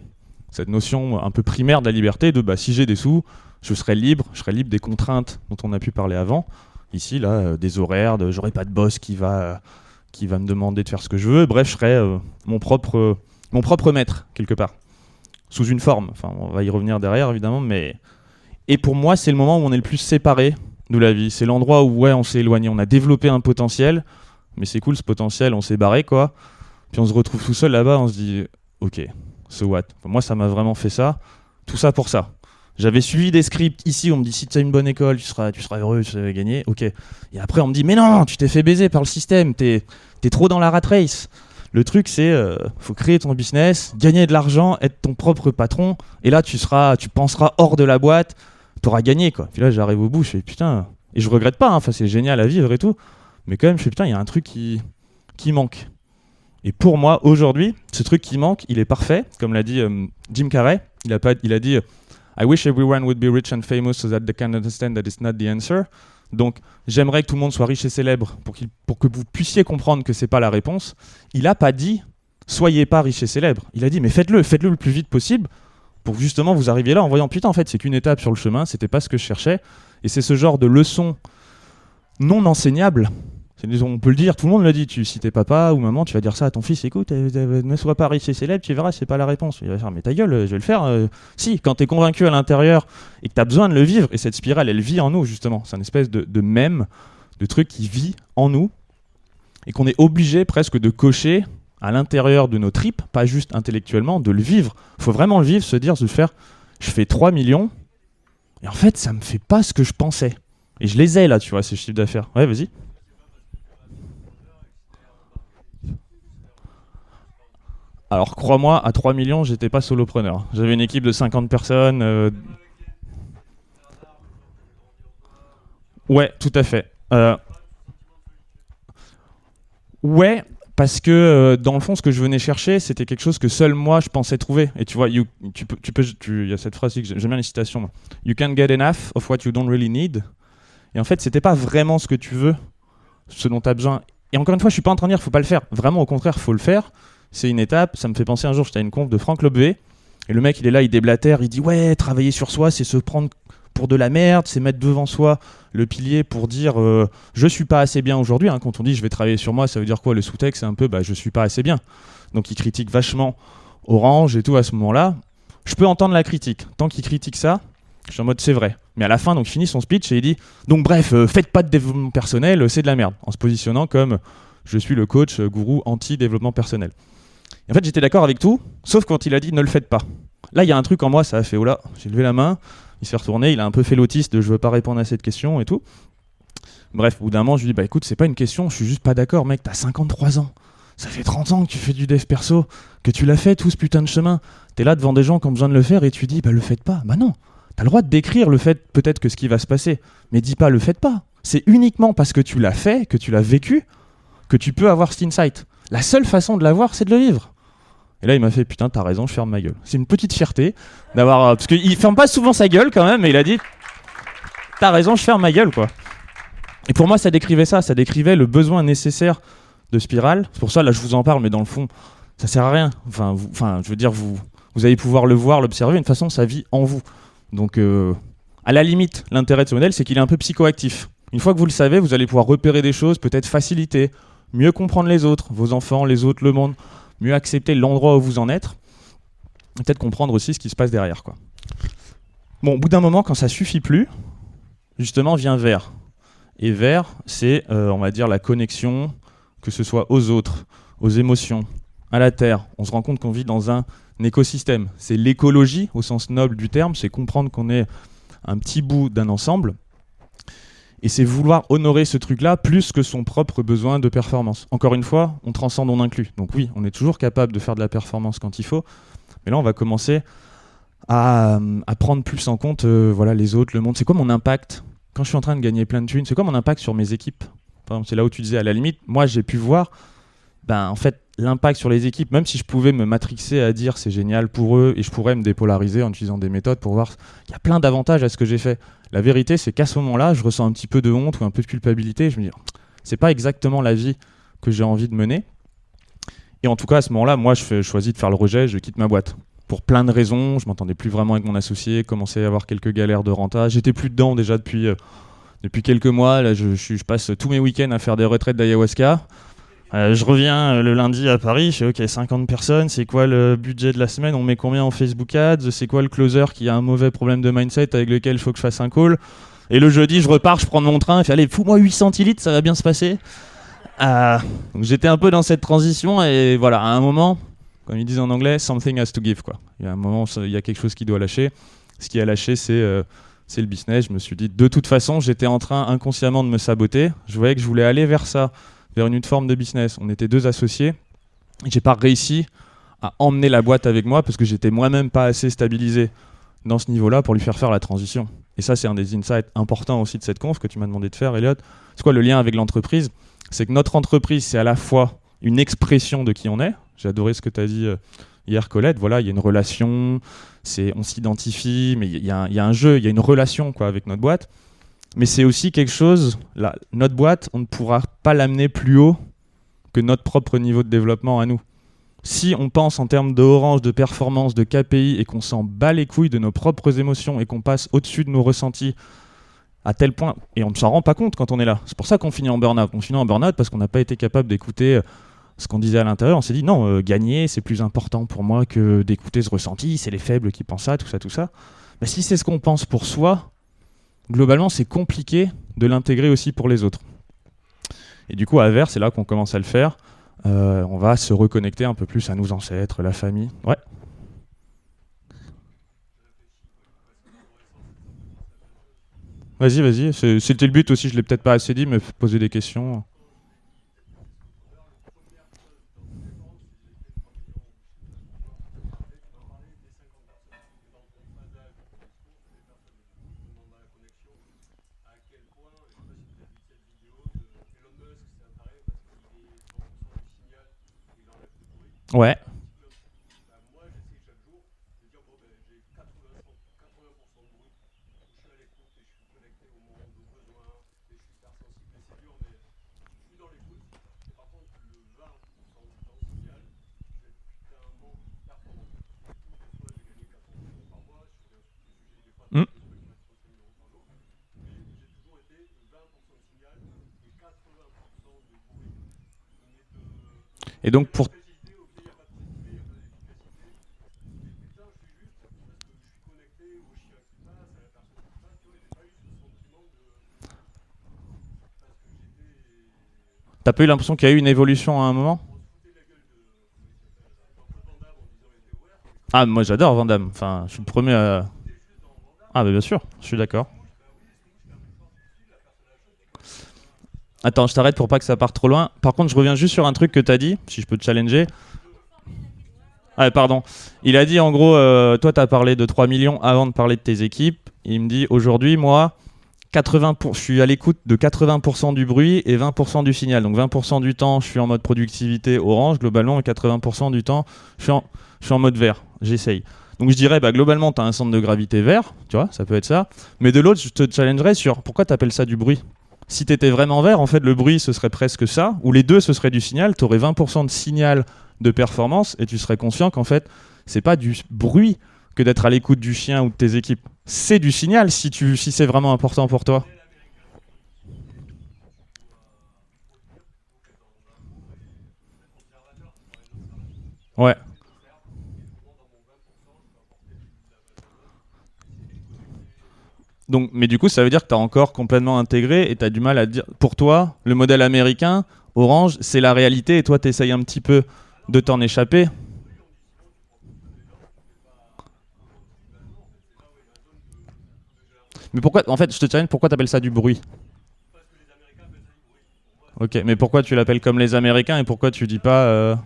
Cette notion un peu primaire de la liberté, de si j'ai des sous, je serai libre des contraintes dont on a pu parler avant. Ici, là, des horaires, j'aurai pas de boss qui va me demander de faire ce que je veux. Bref, je serai mon propre maître, quelque part. Sous une forme. Enfin, on va y revenir derrière, évidemment. Et pour moi, c'est le moment où on est le plus séparé de la vie. C'est l'endroit où, on s'est éloigné. On a développé un potentiel, mais c'est cool, ce potentiel, on s'est barré, quoi. Puis on se retrouve tout seul là-bas, on se dit, ok, so what ? Moi, ça m'a vraiment fait ça. Tout ça pour ça. J'avais suivi des scripts ici, on me dit si tu as une bonne école, tu seras heureux, tu vas gagner, ok. Et après on me dit mais non, tu t'es fait baiser par le système, t'es trop dans la rat race. Le truc c'est, faut créer ton business, gagner de l'argent, être ton propre patron, et là tu penseras hors de la boîte, t'auras gagné quoi. Puis là j'arrive au bout, je fais putain, et je regrette pas, enfin c'est génial à vivre et tout, mais quand même je fais putain, il y a un truc qui manque. Et pour moi aujourd'hui, ce truc qui manque, il est parfait, comme l'a dit Jim Carrey, il a dit I wish everyone would be rich and famous so that they can understand that it's not the answer. Donc, j'aimerais que tout le monde soit riche et célèbre pour que vous puissiez comprendre que c'est pas la réponse. Il a pas dit soyez pas riche et célèbre. Il a dit mais faites-le le plus vite possible pour que justement vous arriviez là en voyant putain en fait c'est qu'une étape sur le chemin, c'était pas ce que je cherchais. Et c'est ce genre de leçon non enseignable. On peut le dire, tout le monde le dit. Si t'es papa ou maman, tu vas dire ça à ton fils. Écoute, ne sois pas riche et célèbre, tu verras, c'est pas la réponse. Il va faire, mais ta gueule, je vais le faire. Si, quand t'es convaincu à l'intérieur et que t'as besoin de le vivre, et cette spirale, elle vit en nous justement. C'est une espèce de mème, de truc qui vit en nous et qu'on est obligé presque de cocher à l'intérieur de nos tripes, pas juste intellectuellement, de le vivre. Faut vraiment le vivre, se dire, je fais 3 millions et en fait, ça me fait pas ce que je pensais. Et je les ai là, tu vois, ces chiffres d'affaires. Ouais, vas-y. Alors crois-moi, à 3 millions, j'étais pas solopreneur. J'avais une équipe de 50 personnes. Ouais, tout à fait. Ouais, parce que dans le fond, ce que je venais chercher, c'était quelque chose que seul moi, je pensais trouver. Et tu vois, il y a cette phrase que j'aime bien les citations. Moi. You can get enough of what you don't really need. Et en fait, c'était pas vraiment ce que tu veux, ce dont tu as besoin. Et encore une fois, je suis pas en train de dire qu'il faut pas le faire. Vraiment, au contraire, faut le faire. C'est une étape, ça me fait penser un jour, j'étais à une conf de Franck Lobvé, et le mec il est là, il déblatère, il dit ouais, travailler sur soi, c'est se prendre pour de la merde, c'est mettre devant soi le pilier pour dire je suis pas assez bien aujourd'hui, hein. Quand on dit je vais travailler sur moi, ça veut dire quoi? Le sous-texte c'est un peu je suis pas assez bien. Donc il critique vachement Orange et tout à ce moment-là. Je peux entendre la critique, tant qu'il critique ça, je suis en mode c'est vrai. Mais à la fin, donc il finit son speech et il dit donc bref, faites pas de développement personnel, c'est de la merde, en se positionnant comme je suis le coach gourou anti-développement personnel. Et en fait, j'étais d'accord avec tout, sauf quand il a dit ne le faites pas. Là, il y a un truc en moi, ça a fait oh là, j'ai levé la main, il s'est retourné, il a un peu fait l'autiste de je veux pas répondre à cette question et tout. Bref, au bout d'un moment, je lui dis écoute, c'est pas une question, je suis juste pas d'accord, mec, t'as 53 ans. Ça fait 30 ans que tu fais du dev perso, que tu l'as fait tout ce putain de chemin. T'es là devant des gens qui ont besoin de le faire et tu dis le faites pas. Bah non, t'as le droit de décrire le fait peut-être que ce qui va se passer, mais dis pas le faites pas. C'est uniquement parce que tu l'as fait, que tu l'as vécu, que tu peux avoir cet insight. La seule façon de l'avoir, c'est de le vivre. Et là, il m'a fait putain, t'as raison, je ferme ma gueule. C'est une petite fierté d'avoir. Parce qu'il ferme pas souvent sa gueule quand même, mais il a dit t'as raison, je ferme ma gueule, quoi. Et pour moi, ça décrivait le besoin nécessaire de Spiral. C'est pour ça, là, je vous en parle, mais dans le fond, ça sert à rien. Je veux dire, vous allez pouvoir le voir, l'observer. De toute façon, ça vit en vous. Donc, à la limite, l'intérêt de ce modèle, c'est qu'il est un peu psychoactif. Une fois que vous le savez, vous allez pouvoir repérer des choses, peut-être faciliter, mieux comprendre les autres, vos enfants, les autres, le monde. Mieux accepter l'endroit où vous en êtes, peut-être comprendre aussi ce qui se passe derrière, quoi. Bon, au bout d'un moment, quand ça suffit plus, justement vient vert. Et vert, c'est, on va dire, la connexion, que ce soit aux autres, aux émotions, à la terre. On se rend compte qu'on vit dans un écosystème. C'est l'écologie, au sens noble du terme, c'est comprendre qu'on est un petit bout d'un ensemble. Et c'est vouloir honorer ce truc-là plus que son propre besoin de performance. Encore une fois, on transcende, on inclut. Donc oui, on est toujours capable de faire de la performance quand il faut. Mais là, on va commencer à prendre plus en compte les autres, le monde. C'est quoi mon impact? Quand je suis en train de gagner plein de thunes, c'est quoi mon impact sur mes équipes? Par exemple, c'est là où tu disais, à la limite, moi, j'ai pu voir, ben, en fait, l'impact sur les équipes, même si je pouvais me matrixer à dire c'est génial pour eux et je pourrais me dépolariser en utilisant des méthodes pour voir qu'il y a plein d'avantages à ce que j'ai fait. La vérité, c'est qu'à ce moment-là, je ressens un petit peu de honte ou un peu de culpabilité. Je me dis, c'est pas exactement la vie que j'ai envie de mener. Et en tout cas, à ce moment-là, moi, je choisis de faire le rejet, je quitte ma boîte. Pour plein de raisons, je m'entendais plus vraiment avec mon associé, commençais à avoir quelques galères de renta. J'étais plus dedans déjà depuis quelques mois. Là, je passe tous mes week-ends à faire des retraites d'ayahuasca. Je reviens le lundi à Paris, je fais ok, 50 personnes, c'est quoi le budget de la semaine, on met combien en Facebook Ads, c'est quoi le closer qui a un mauvais problème de mindset avec lequel il faut que je fasse un call. Et le jeudi, je repars, je prends mon train, je fais allez, fous-moi 8 centilitres, ça va bien se passer. Donc j'étais un peu dans cette transition et voilà, à un moment, comme ils disent en anglais, something has to give, quoi. Il y a un moment, il y a quelque chose qui doit lâcher. Ce qui a lâché, c'est le business. Je me suis dit, de toute façon, j'étais en train inconsciemment de me saboter. Je voyais que je voulais aller vers ça, vers une forme de business. On était 2 associés. J'ai pas réussi à emmener la boîte avec moi parce que j'étais moi-même pas assez stabilisé dans ce niveau-là pour lui faire la transition. Et ça, c'est un des insights importants aussi de cette conf que tu m'as demandé de faire, Elliot. C'est quoi le lien avec l'entreprise ? C'est que notre entreprise, c'est à la fois une expression de qui on est. J'ai adoré ce que tu as dit hier, Colette. Voilà, il y a une relation, on s'identifie, mais il y a un jeu, il y a une relation quoi, avec notre boîte. Mais c'est aussi quelque chose, notre boîte, on ne pourra pas l'amener plus haut que notre propre niveau de développement à nous. Si on pense en termes de Orange, de performance, de KPI et qu'on s'en bat les couilles de nos propres émotions et qu'on passe au-dessus de nos ressentis à tel point, et on ne s'en rend pas compte quand on est là. C'est pour ça qu'on finit en burn-out. On finit en burn-out parce qu'on n'a pas été capable d'écouter ce qu'on disait à l'intérieur. On s'est dit non, gagner, c'est plus important pour moi que d'écouter ce ressenti, c'est les faibles qui pensent ça, tout ça, tout ça. Mais si c'est ce qu'on pense pour soi, globalement, c'est compliqué de l'intégrer aussi pour les autres. Et du coup, à Aver, c'est là qu'on commence à le faire. On va se reconnecter un peu plus à nos ancêtres, la famille. Ouais. Vas-y. C'était le but aussi, je l'ai peut-être pas assez dit, mais poser des questions. Ouais. Hmm. Et donc pour t'as pas eu l'impression qu'il y a eu une évolution à un moment? Ah, moi j'adore Van Damme. Enfin, je suis le premier à... Ah, bah bien sûr, je suis d'accord. Attends, je t'arrête pour pas que ça parte trop loin. Par contre, je reviens juste sur un truc que t'as dit, si je peux te challenger. Ah, pardon. Il a dit en gros, toi t'as parlé de 3 millions avant de parler de tes équipes. Il me dit aujourd'hui, moi, je suis à l'écoute de 80% du bruit et 20% du signal. Donc 20% du temps, je suis en mode productivité orange, globalement, et 80% du temps, je suis en mode vert. J'essaye. Donc je dirais, bah, globalement, tu as un centre de gravité vert, tu vois, ça peut être ça. Mais de l'autre, je te challengerais sur pourquoi tu appelles ça du bruit. Si tu étais vraiment vert, en fait, le bruit, ce serait presque ça, ou les deux, ce serait du signal. Tu aurais 20% de signal de performance et tu serais conscient qu'en fait, c'est pas du bruit que d'être à l'écoute du chien ou de tes équipes. C'est du signal si c'est vraiment important pour toi. Ouais. Donc, mais du coup, ça veut dire que tu as encore complètement intégré et tu as du mal à dire. Pour toi, le modèle américain, Orange, c'est la réalité et toi, tu essayes un petit peu de t'en échapper. Mais pourquoi, en fait, je te challenge, pourquoi tu appelles ça du bruit? Ok, mais pourquoi tu l'appelles comme les Américains et pourquoi tu dis pas.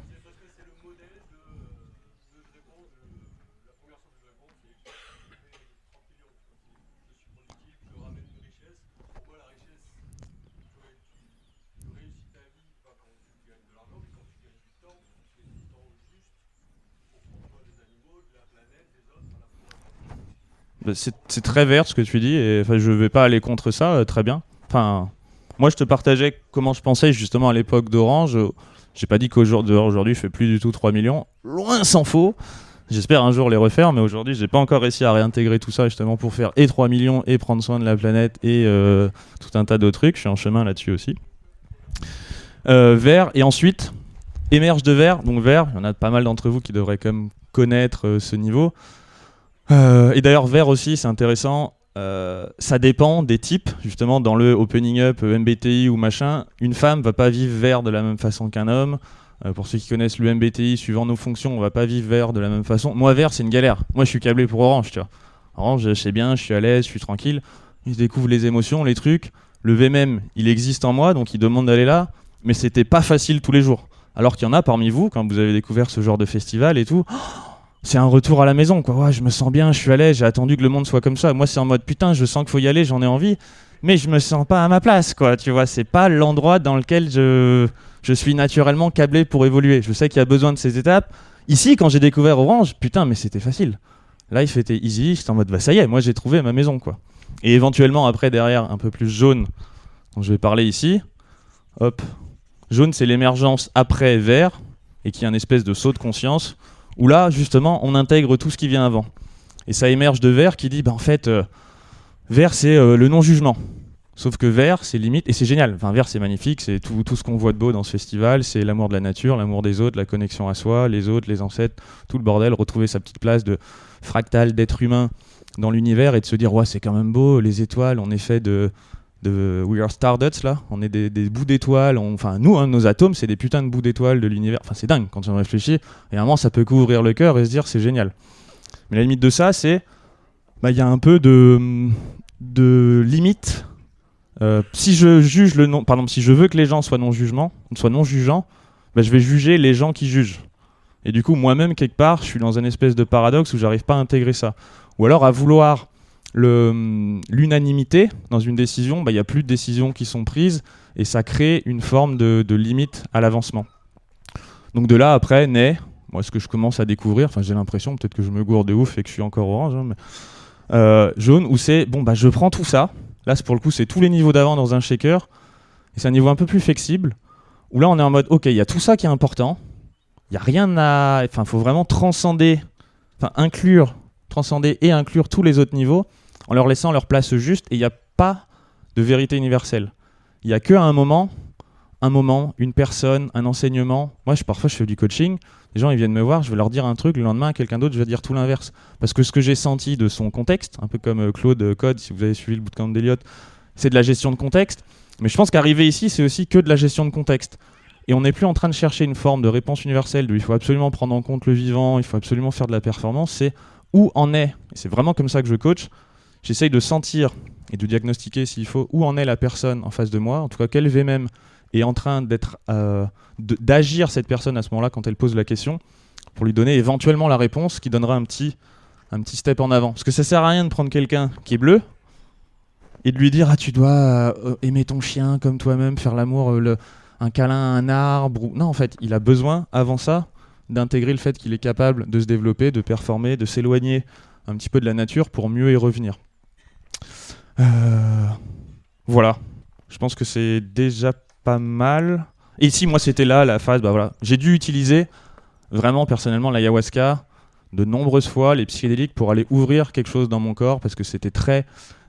c'est très vert ce que tu dis, et je vais pas aller contre ça, très bien. Enfin, moi je te partageais comment je pensais justement à l'époque d'Orange. J'ai pas dit qu'aujourd'hui je fais plus du tout 3 millions, loin s'en faut. J'espère un jour les refaire, mais aujourd'hui j'ai pas encore réussi à réintégrer tout ça justement pour faire et 3 millions et prendre soin de la planète et tout un tas d'autres trucs. Je suis en chemin là-dessus aussi. Vert, et ensuite émerge de vert. Donc vert, il y en a pas mal d'entre vous qui devraient quand même connaître ce niveau. Et d'ailleurs vert aussi, c'est intéressant. Ça dépend des types, justement dans le opening up MBTI ou machin. Une femme va pas vivre vert de la même façon qu'un homme. Pour ceux qui connaissent le MBTI, suivant nos fonctions, on va pas vivre vert de la même façon. Moi, vert, c'est une galère. Moi, je suis câblé pour orange, tu vois. Orange, je sais bien, je suis à l'aise, je suis tranquille. Je découvre les émotions, les trucs. Le V même, il existe en moi, donc il demande d'aller là. Mais c'était pas facile tous les jours. Alors qu'il y en a parmi vous, quand vous avez découvert ce genre de festival et tout, c'est un retour à la maison, quoi. Ouais, je me sens bien, je suis à l'aise, j'ai attendu que le monde soit comme ça. Moi, c'est en mode, putain, je sens qu'il faut y aller, j'en ai envie. Mais je me sens pas à ma place, quoi. Tu vois, c'est pas l'endroit dans lequel je suis naturellement câblé pour évoluer. Je sais qu'il y a besoin de ces étapes. Ici, quand j'ai découvert Orange, putain, mais c'était facile. Life était easy, j'étais en mode, bah ça y est, moi j'ai trouvé ma maison, quoi. Et éventuellement, après, derrière, un peu plus jaune, dont je vais parler ici. Hop. Jaune, c'est l'émergence après vert, et qui est un espèce de saut de conscience, où là, justement, on intègre tout ce qui vient avant. Et ça émerge de vert qui dit, bah en fait, vert, c'est le non-jugement. Sauf que vert, c'est limite, et c'est génial. Enfin, vert, c'est magnifique, c'est tout ce qu'on voit de beau dans ce festival. C'est l'amour de la nature, l'amour des autres, la connexion à soi, les autres, les ancêtres, tout le bordel. Retrouver sa petite place de fractal, d'être humain dans l'univers et de se dire, ouais, c'est quand même beau, les étoiles, on est fait de We are Stardust, là. On est des bouts d'étoiles. Enfin, nous, nos atomes, c'est des putains de bouts d'étoiles de l'univers. Enfin, c'est dingue quand on réfléchit. Et à un moment, ça peut qu'ouvrir le cœur et se dire, c'est génial. Mais la limite de ça, c'est, bah, y a un peu de limite. Si je juge si je veux que les gens soient non jugeants, bah, je vais juger les gens qui jugent. Et du coup, moi-même, quelque part, je suis dans une espèce de paradoxe où j'arrive pas à intégrer ça. Ou alors à vouloir l'unanimité dans une décision, bah, y a plus de décisions qui sont prises et ça crée une forme de limite à l'avancement. Donc de là, après, naît, moi, ce que je commence à découvrir, enfin j'ai l'impression, peut-être que je me gourde de ouf et que je suis encore orange, hein, mais, jaune, où c'est, bon, bah je prends tout ça. Là, pour le coup, c'est tous les niveaux d'avant dans un shaker. Et c'est un niveau un peu plus flexible. Où là, on est en mode, ok, il y a tout ça qui est important. Il n'y a rien à... Enfin, il faut vraiment transcender et inclure tous les autres niveaux en leur laissant leur place juste. Et il n'y a pas de vérité universelle. Il n'y a qu'à un moment, une personne, un enseignement. Moi, parfois, je fais du coaching. Les gens, ils viennent me voir, je vais leur dire un truc. Le lendemain, à quelqu'un d'autre, je vais dire tout l'inverse. Parce que ce que j'ai senti de son contexte, un peu comme Claude Code, si vous avez suivi le bootcamp d'Eliott, c'est de la gestion de contexte. Mais je pense qu'arriver ici, c'est aussi que de la gestion de contexte. Et on n'est plus en train de chercher une forme de réponse universelle, il faut absolument prendre en compte le vivant, il faut absolument faire de la performance. C'est où en est, et c'est vraiment comme ça que je coach, j'essaye de sentir et de diagnostiquer s'il faut, où en est la personne en face de moi, en tout cas quel VMM est en train d'agir cette personne à ce moment-là quand elle pose la question, pour lui donner éventuellement la réponse qui donnera un petit step en avant. Parce que ça sert à rien de prendre quelqu'un qui est bleu et de lui dire tu dois aimer ton chien comme toi-même, faire l'amour, un câlin à un arbre. Non, en fait, il a besoin, avant ça, d'intégrer le fait qu'il est capable de se développer, de performer, de s'éloigner un petit peu de la nature pour mieux y revenir. Voilà. Je pense que c'est déjà pas mal. Et ici, moi, c'était là la phase. Bah voilà, j'ai dû utiliser vraiment personnellement l'ayahuasca de nombreuses fois, les psychédéliques, pour aller ouvrir quelque chose dans mon corps parce que c'était très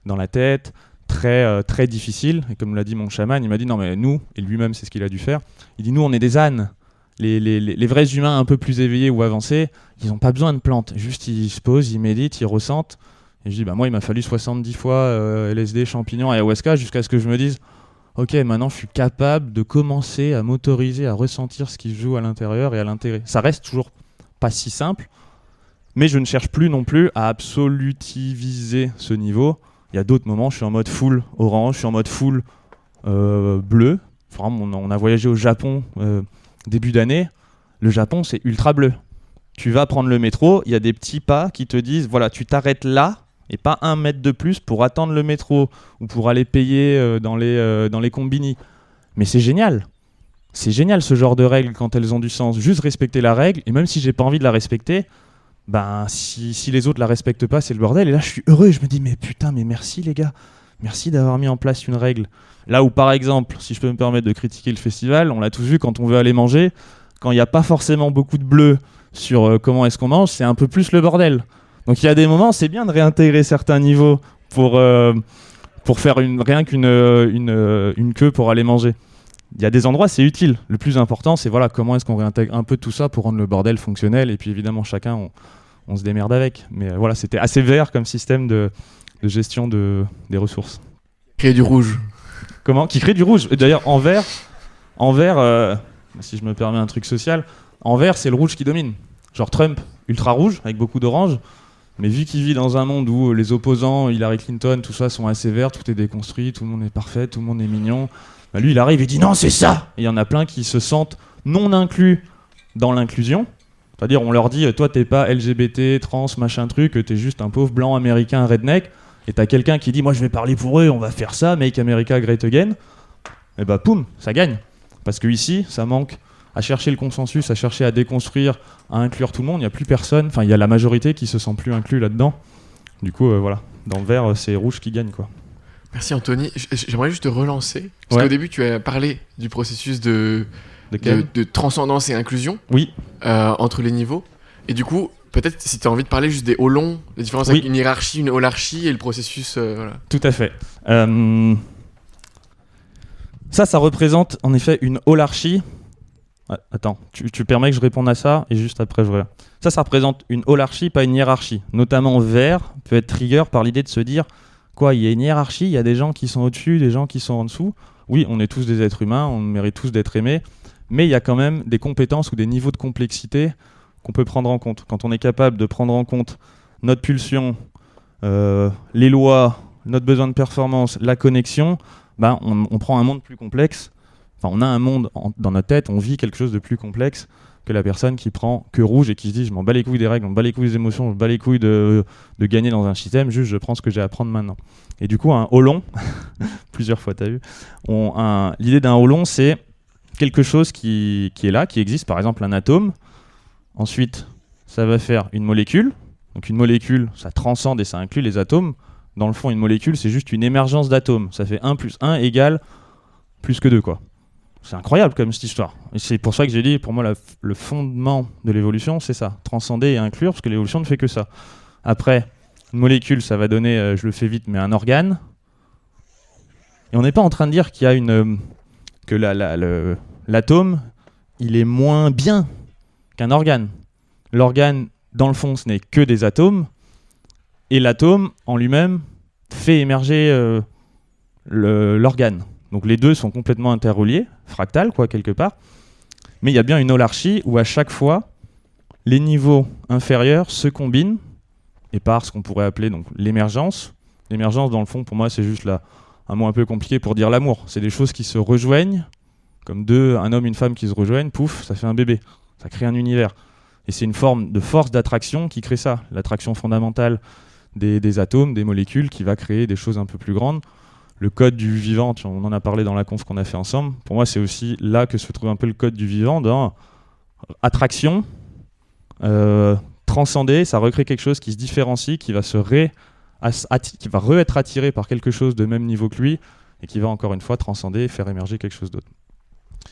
dans la tête, très difficile. Et comme l'a dit mon chaman, il m'a dit non mais nous, et lui-même c'est ce qu'il a dû faire, il dit nous on est des ânes. Les vrais humains un peu plus éveillés ou avancés, ils n'ont pas besoin de plantes. Juste ils se posent, ils méditent, ils ressentent. Et je dis bah moi il m'a fallu 70 fois LSD, champignons, ayahuasca jusqu'à ce que je me dise ok, maintenant je suis capable de commencer à m'autoriser à ressentir ce qui se joue à l'intérieur et à l'intégrer. Ça reste toujours pas si simple, mais je ne cherche plus non plus à absolutiviser ce niveau. Il y a d'autres moments, je suis en mode full orange, je suis en mode full bleu. Vraiment, on a voyagé au Japon début d'année. Le Japon, c'est ultra bleu. Tu vas prendre le métro, il y a des petits pas qui te disent, voilà, tu t'arrêtes là, et pas 1 mètre de plus pour attendre le métro ou pour aller payer dans les combini. Mais c'est génial. C'est génial ce genre de règles quand elles ont du sens. Juste respecter la règle, et même si j'ai pas envie de la respecter, ben, si les autres la respectent pas, c'est le bordel. Et là, je suis heureux. Je me dis, mais putain, mais merci les gars. Merci d'avoir mis en place une règle. Là où, par exemple, si je peux me permettre de critiquer le festival, on l'a tous vu quand on veut aller manger, quand il n'y a pas forcément beaucoup de bleu sur comment est-ce qu'on mange, c'est un peu plus le bordel. Donc il y a des moments, c'est bien de réintégrer certains niveaux pour faire rien qu'une queue pour aller manger. Il y a des endroits, c'est utile. Le plus important, c'est voilà, comment est-ce qu'on réintègre un peu tout ça pour rendre le bordel fonctionnel. Et puis évidemment, chacun, on se démerde avec. Mais voilà, c'était assez vert comme système de gestion des ressources. Créer du rouge. Comment ? Qui crée du rouge. Et d'ailleurs, en vert, si je me permets un truc social, en vert, c'est le rouge qui domine. Genre Trump, ultra rouge, avec beaucoup d'orange. Mais vu qu'il vit dans un monde où les opposants, Hillary Clinton, tout ça, sont assez verts, tout est déconstruit, tout le monde est parfait, tout le monde est mignon, bah lui, il arrive et dit non, c'est ça. Et il y en a plein qui se sentent non inclus dans l'inclusion. C'est-à-dire, on leur dit, toi, t'es pas LGBT, trans, machin truc, t'es juste un pauvre blanc américain redneck. Et t'as quelqu'un qui dit, moi, je vais parler pour eux, on va faire ça, Make America Great Again. Et bah, poum, ça gagne. Parce que ici, ça manque à chercher le consensus, à chercher à déconstruire, à inclure tout le monde. Il n'y a plus personne, enfin, il y a la majorité qui se sent plus inclus là-dedans. Du coup, voilà, dans le vert, c'est rouge qui gagne, quoi. Merci Anthony. J'aimerais juste te relancer. Parce qu'au début, tu as parlé du processus de transcendance et inclusion entre les niveaux. Et du coup, peut-être si tu as envie de parler juste des holons, la différence avec une hiérarchie, une holarchie et le processus. Voilà. Tout à fait. Ça représente en effet une holarchie. Attends, tu permets que je réponde à ça et juste après je reviens. Ça représente une holarchie, pas une hiérarchie. Notamment vert peut être trigger par l'idée de se dire quoi, il y a une hiérarchie, il y a des gens qui sont au-dessus, des gens qui sont en dessous. Oui, on est tous des êtres humains, on mérite tous d'être aimés, mais il y a quand même des compétences ou des niveaux de complexité qu'on peut prendre en compte. Quand on est capable de prendre en compte notre pulsion, les lois, notre besoin de performance, la connexion, ben on prend un monde plus complexe. Enfin, on a un monde dans notre tête, on vit quelque chose de plus complexe que la personne qui prend que rouge et qui se dit je m'en bats les couilles des règles, je m'en bats les couilles des émotions, je m'en bats les couilles de gagner dans un système, juste je prends ce que j'ai à prendre maintenant. Et du coup, un holon, plusieurs fois t'as vu, l'idée d'un holon, c'est quelque chose qui est là, qui existe, par exemple un atome. Ensuite, ça va faire une molécule. Donc une molécule, ça transcende et ça inclut les atomes. Dans le fond, une molécule, c'est juste une émergence d'atomes. Ça fait 1 + 1 égale plus que 2, quoi. C'est incroyable comme cette histoire. Et c'est pour ça que j'ai dit, pour moi, le fondement de l'évolution, c'est ça. Transcender et inclure, parce que l'évolution ne fait que ça. Après, une molécule, ça va donner, je le fais vite, mais un organe. Et on n'est pas en train de dire qu'il y a que l'atome, il est moins bien qu'un organe. L'organe, dans le fond, ce n'est que des atomes. Et l'atome, en lui-même, fait émerger l'organe. Donc les deux sont complètement interreliés, fractal quoi quelque part, mais il y a bien une holarchie où à chaque fois, les niveaux inférieurs se combinent, et par ce qu'on pourrait appeler donc l'émergence. L'émergence dans le fond pour moi c'est juste un mot un peu compliqué pour dire l'amour. C'est des choses qui se rejoignent, comme un homme et une femme qui se rejoignent, pouf, ça fait un bébé, ça crée un univers. Et c'est une forme de force d'attraction qui crée ça, l'attraction fondamentale des atomes, des molécules, qui va créer des choses un peu plus grandes. Le code du vivant, on en a parlé dans la conf qu'on a fait ensemble. Pour moi, c'est aussi là que se trouve un peu le code du vivant, dans attraction, transcender, ça recrée quelque chose qui se différencie, qui va être attiré par quelque chose de même niveau que lui, et qui va encore une fois transcender et faire émerger quelque chose d'autre.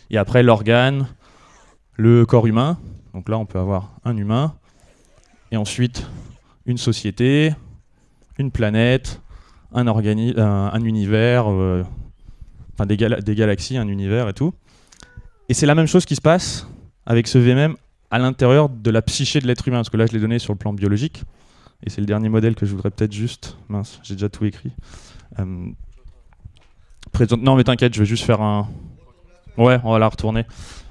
Et après, l'organe, le corps humain. Donc là, on peut avoir un humain, et ensuite une société, une planète, un univers, des galaxies, un univers et tout. Et c'est la même chose qui se passe avec ce VM à l'intérieur de la psyché de l'être humain, parce que là je l'ai donné sur le plan biologique, et c'est le dernier modèle que je voudrais peut-être juste... Mince, j'ai déjà tout écrit. Non mais t'inquiète, je vais juste faire un... Ouais, on va la retourner.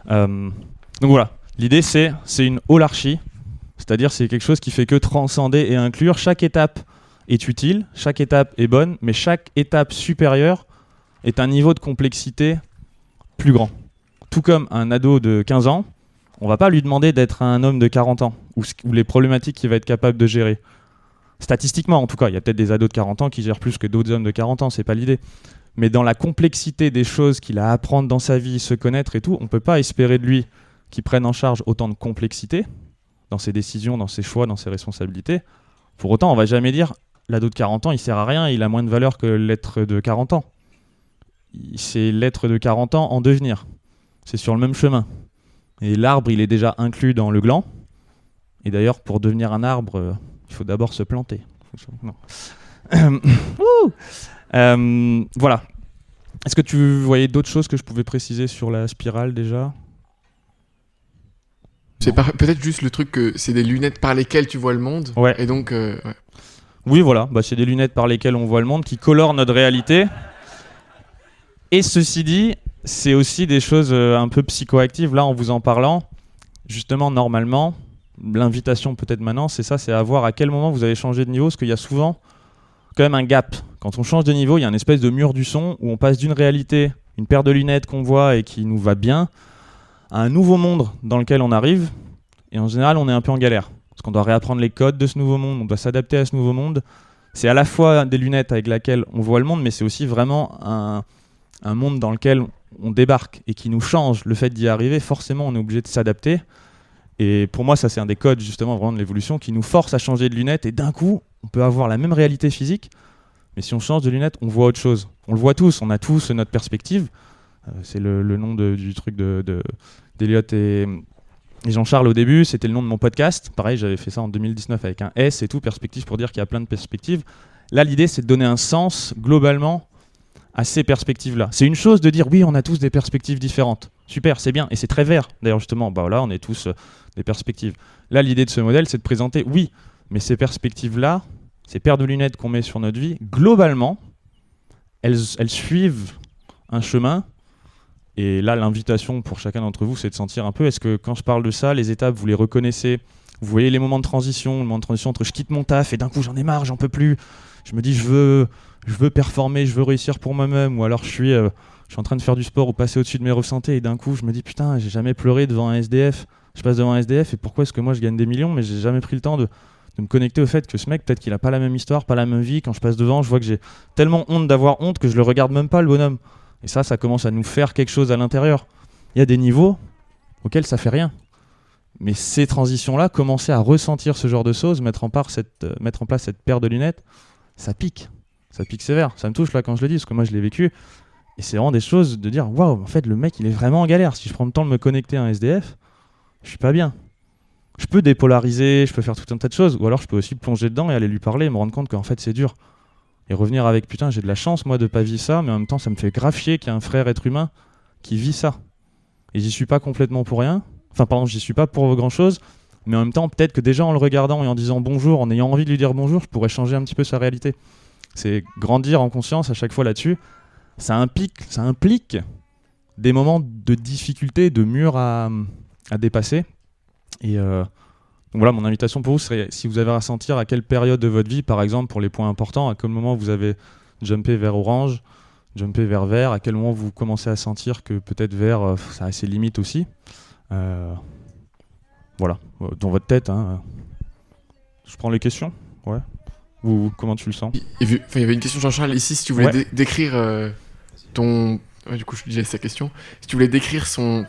Donc voilà, l'idée c'est une holarchie, c'est-à-dire c'est quelque chose qui fait que transcender et inclure. Chaque étape est utile, chaque étape est bonne, mais chaque étape supérieure est un niveau de complexité plus grand. Tout comme un ado de 15 ans, on va pas lui demander d'être un homme de 40 ans, ou les problématiques qu'il va être capable de gérer. Statistiquement, en tout cas, il y a peut-être des ados de 40 ans qui gèrent plus que d'autres hommes de 40 ans, c'est pas l'idée. Mais dans la complexité des choses qu'il a à apprendre dans sa vie, se connaître et tout, on peut pas espérer de lui qu'il prenne en charge autant de complexité. dans ses décisions, dans ses choix, dans ses responsabilités. Pour autant, on va jamais dire l'ado de 40 ans, il sert à rien, il a moins de valeur que l'être de 40 ans. C'est l'être de 40 ans en devenir. C'est sur le même chemin. Et l'arbre, il est déjà inclus dans le gland. Et d'ailleurs, pour devenir un arbre, il faut d'abord se planter. Non. Voilà. Est-ce que tu voyais d'autres choses que je pouvais préciser sur la spirale déjà ? C'est peut-être juste le truc que c'est des lunettes par lesquelles tu vois le monde. Ouais. Et donc, ouais. Oui, voilà. C'est des lunettes par lesquelles on voit le monde qui colorent notre réalité. Et ceci dit, c'est aussi des choses un peu psychoactives. Là, en vous en parlant, justement, normalement, l'invitation peut-être maintenant, c'est ça, c'est à voir à quel moment vous avez changé de niveau, parce qu'il y a souvent quand même un gap. Quand on change de niveau, il y a une espèce de mur du son où on passe d'une réalité, une paire de lunettes qu'on voit et qui nous va bien, à un nouveau monde dans lequel on arrive. Et en général, on est un peu en galère. Parce qu'on doit réapprendre les codes de ce nouveau monde, on doit s'adapter à ce nouveau monde. C'est à la fois des lunettes avec lesquelles on voit le monde, mais c'est aussi vraiment un monde dans lequel on débarque et qui nous change. Le fait d'y arriver, forcément, on est obligé de s'adapter. Et pour moi, ça, c'est un des codes, justement, vraiment de l'évolution, qui nous force à changer de lunettes. Et d'un coup, on peut avoir la même réalité physique, mais si on change de lunettes, on voit autre chose. On le voit tous, on a tous notre perspective. C'est le nom du truc d'Eliott et Jean-Charles au début, c'était le nom de mon podcast. Pareil, j'avais fait ça en 2019 avec un S et tout, perspective pour dire qu'il y a plein de perspectives. Là, l'idée, c'est de donner un sens, globalement, à ces perspectives-là. C'est une chose de dire, oui, on a tous des perspectives différentes. Super, c'est bien. Et c'est très vert, d'ailleurs, justement. Là, on est tous des perspectives. Là, l'idée de ce modèle, c'est de présenter, oui, mais ces perspectives-là, ces paires de lunettes qu'on met sur notre vie, globalement, elles suivent un chemin. Et là, l'invitation pour chacun d'entre vous, c'est de sentir un peu, est-ce que quand je parle de ça, les étapes, vous les reconnaissez ? Vous voyez les moments de transition, le moment de transition entre je quitte mon taf et d'un coup, j'en ai marre, j'en peux plus. Je me dis, je veux performer, je veux réussir pour moi-même. Ou alors, je suis en train de faire du sport ou passer au-dessus de mes ressentis. Et d'un coup, je me dis, putain, j'ai jamais pleuré devant un SDF. Je passe devant un SDF et pourquoi est-ce que moi, je gagne des millions, mais j'ai jamais pris le temps de me connecter au fait que ce mec, peut-être qu'il a pas la même histoire, pas la même vie. Quand je passe devant, je vois que j'ai tellement honte d'avoir honte que je le regarde même pas, le bonhomme. Et ça commence à nous faire quelque chose à l'intérieur. Il y a des niveaux auxquels ça fait rien. Mais ces transitions-là, commencer à ressentir ce genre de choses, mettre en place cette paire de lunettes, ça pique. Ça pique sévère. Ça me touche là quand je le dis, parce que moi je l'ai vécu. Et c'est vraiment des choses de dire, waouh, en fait le mec il est vraiment en galère. Si je prends le temps de me connecter à un SDF, je suis pas bien. Je peux dépolariser, je peux faire tout un tas de choses, ou alors je peux aussi plonger dedans et aller lui parler et me rendre compte qu'en fait c'est dur. Et revenir avec, putain, j'ai de la chance, moi, de pas vivre ça, mais en même temps, ça me fait grave chier qu'il y ait un frère être humain qui vit ça. Et j'y suis pas complètement pour rien. Enfin, pardon, j'y suis pas pour grand-chose, mais en même temps, peut-être que déjà en le regardant et en disant bonjour, en ayant envie de lui dire bonjour, je pourrais changer un petit peu sa réalité. C'est grandir en conscience à chaque fois là-dessus. Ça implique des moments de difficulté, de murs à dépasser. Et donc voilà, mon invitation pour vous serait, si vous avez à sentir à quelle période de votre vie, par exemple, pour les points importants, à quel moment vous avez jumpé vers orange, jumpé vers vert, à quel moment vous commencez à sentir que peut-être vert, ça a ses limites aussi. Voilà, dans votre tête. Hein. Je prends les questions, ouais. Ou comment tu le sens ? Il y avait une question de Jean-Charles ici, si tu voulais décrire ton... Ouais, du coup, je lui disais sa question. Si tu voulais décrire justement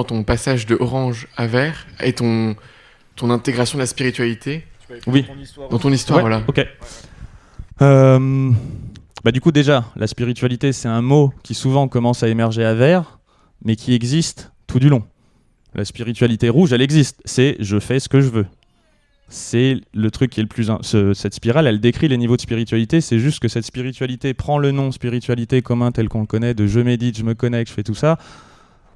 ton passage de orange à vert et ton intégration de la spiritualité. Oui. Dans ton histoire, voilà. Ok. Du coup, déjà, la spiritualité, c'est un mot qui souvent commence à émerger à vert, mais qui existe tout du long. La spiritualité rouge, elle existe. C'est je fais ce que je veux. C'est le truc qui est le plus... Cette spirale, elle décrit les niveaux de spiritualité. C'est juste que cette spiritualité prend le nom spiritualité commun tel qu'on le connaît, de je médite, je me connecte, je fais tout ça,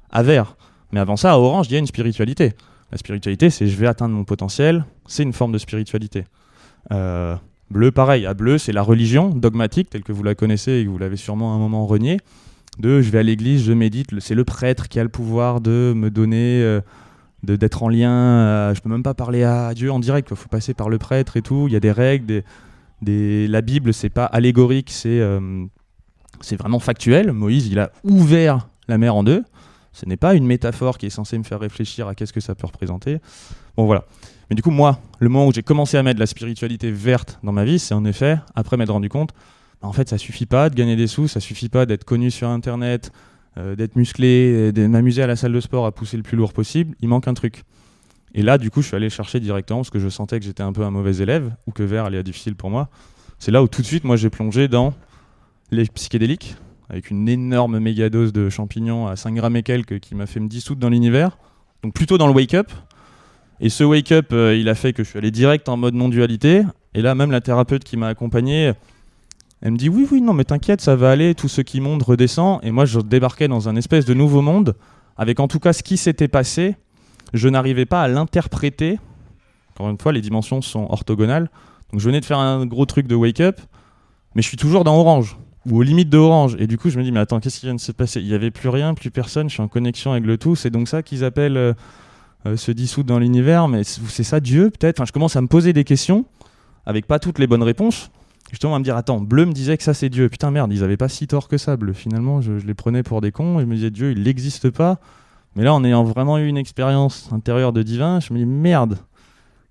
à vert. Mais avant ça, à orange, il y a une spiritualité. La spiritualité, c'est je vais atteindre mon potentiel. C'est une forme de spiritualité. Bleu, pareil. À bleu, c'est la religion dogmatique, telle que vous la connaissez et que vous l'avez sûrement à un moment reniée. Je vais à l'église, je médite. C'est le prêtre qui a le pouvoir de me donner... d'être en lien, je peux même pas parler à Dieu en direct, il faut passer par le prêtre et tout, il y a des règles, la Bible c'est pas allégorique, c'est vraiment factuel. Moïse il a ouvert la mer en deux, ce n'est pas une métaphore qui est censée me faire réfléchir à qu'est-ce que ça peut représenter. Bon voilà, mais du coup moi, le moment où j'ai commencé à mettre de la spiritualité verte dans ma vie, c'est en effet, après m'être rendu compte, en fait ça suffit pas de gagner des sous, ça suffit pas d'être connu sur internet, d'être musclé, de m'amuser à la salle de sport à pousser le plus lourd possible, il manque un truc. Et là, du coup, je suis allé chercher directement parce que je sentais que j'étais un peu un mauvais élève ou que vert allait être difficile pour moi. C'est là où tout de suite, moi, j'ai plongé dans les psychédéliques avec une énorme méga dose de champignons à 5 grammes et quelques qui m'a fait me dissoudre dans l'univers. Donc plutôt dans le wake-up. Et ce wake-up, il a fait que je suis allé direct en mode non-dualité. Et là, même la thérapeute qui m'a accompagné, elle me dit oui, non, mais t'inquiète, ça va aller, tout ce qui monte redescend. Et moi, je débarquais dans un espèce de nouveau monde avec en tout cas ce qui s'était passé. Je n'arrivais pas à l'interpréter. Encore une fois, les dimensions sont orthogonales. Donc je venais de faire un gros truc de wake-up, mais je suis toujours dans Orange, ou aux limites de Orange. Et du coup, je me dis, mais attends, qu'est-ce qui vient de se passer ? Il n'y avait plus rien, plus personne, je suis en connexion avec le tout. C'est donc ça qu'ils appellent se dissoudre dans l'univers, mais c'est ça Dieu, peut-être ? Enfin, je commence à me poser des questions, avec pas toutes les bonnes réponses. Justement, à me dire, attends, Bleu me disait que ça c'est Dieu. Putain, merde, ils avaient pas si tort que ça, Bleu. Finalement, je les prenais pour des cons, et je me disais, Dieu, il n'existe pas. Mais là, en ayant vraiment eu une expérience intérieure de divin, je me dis, merde,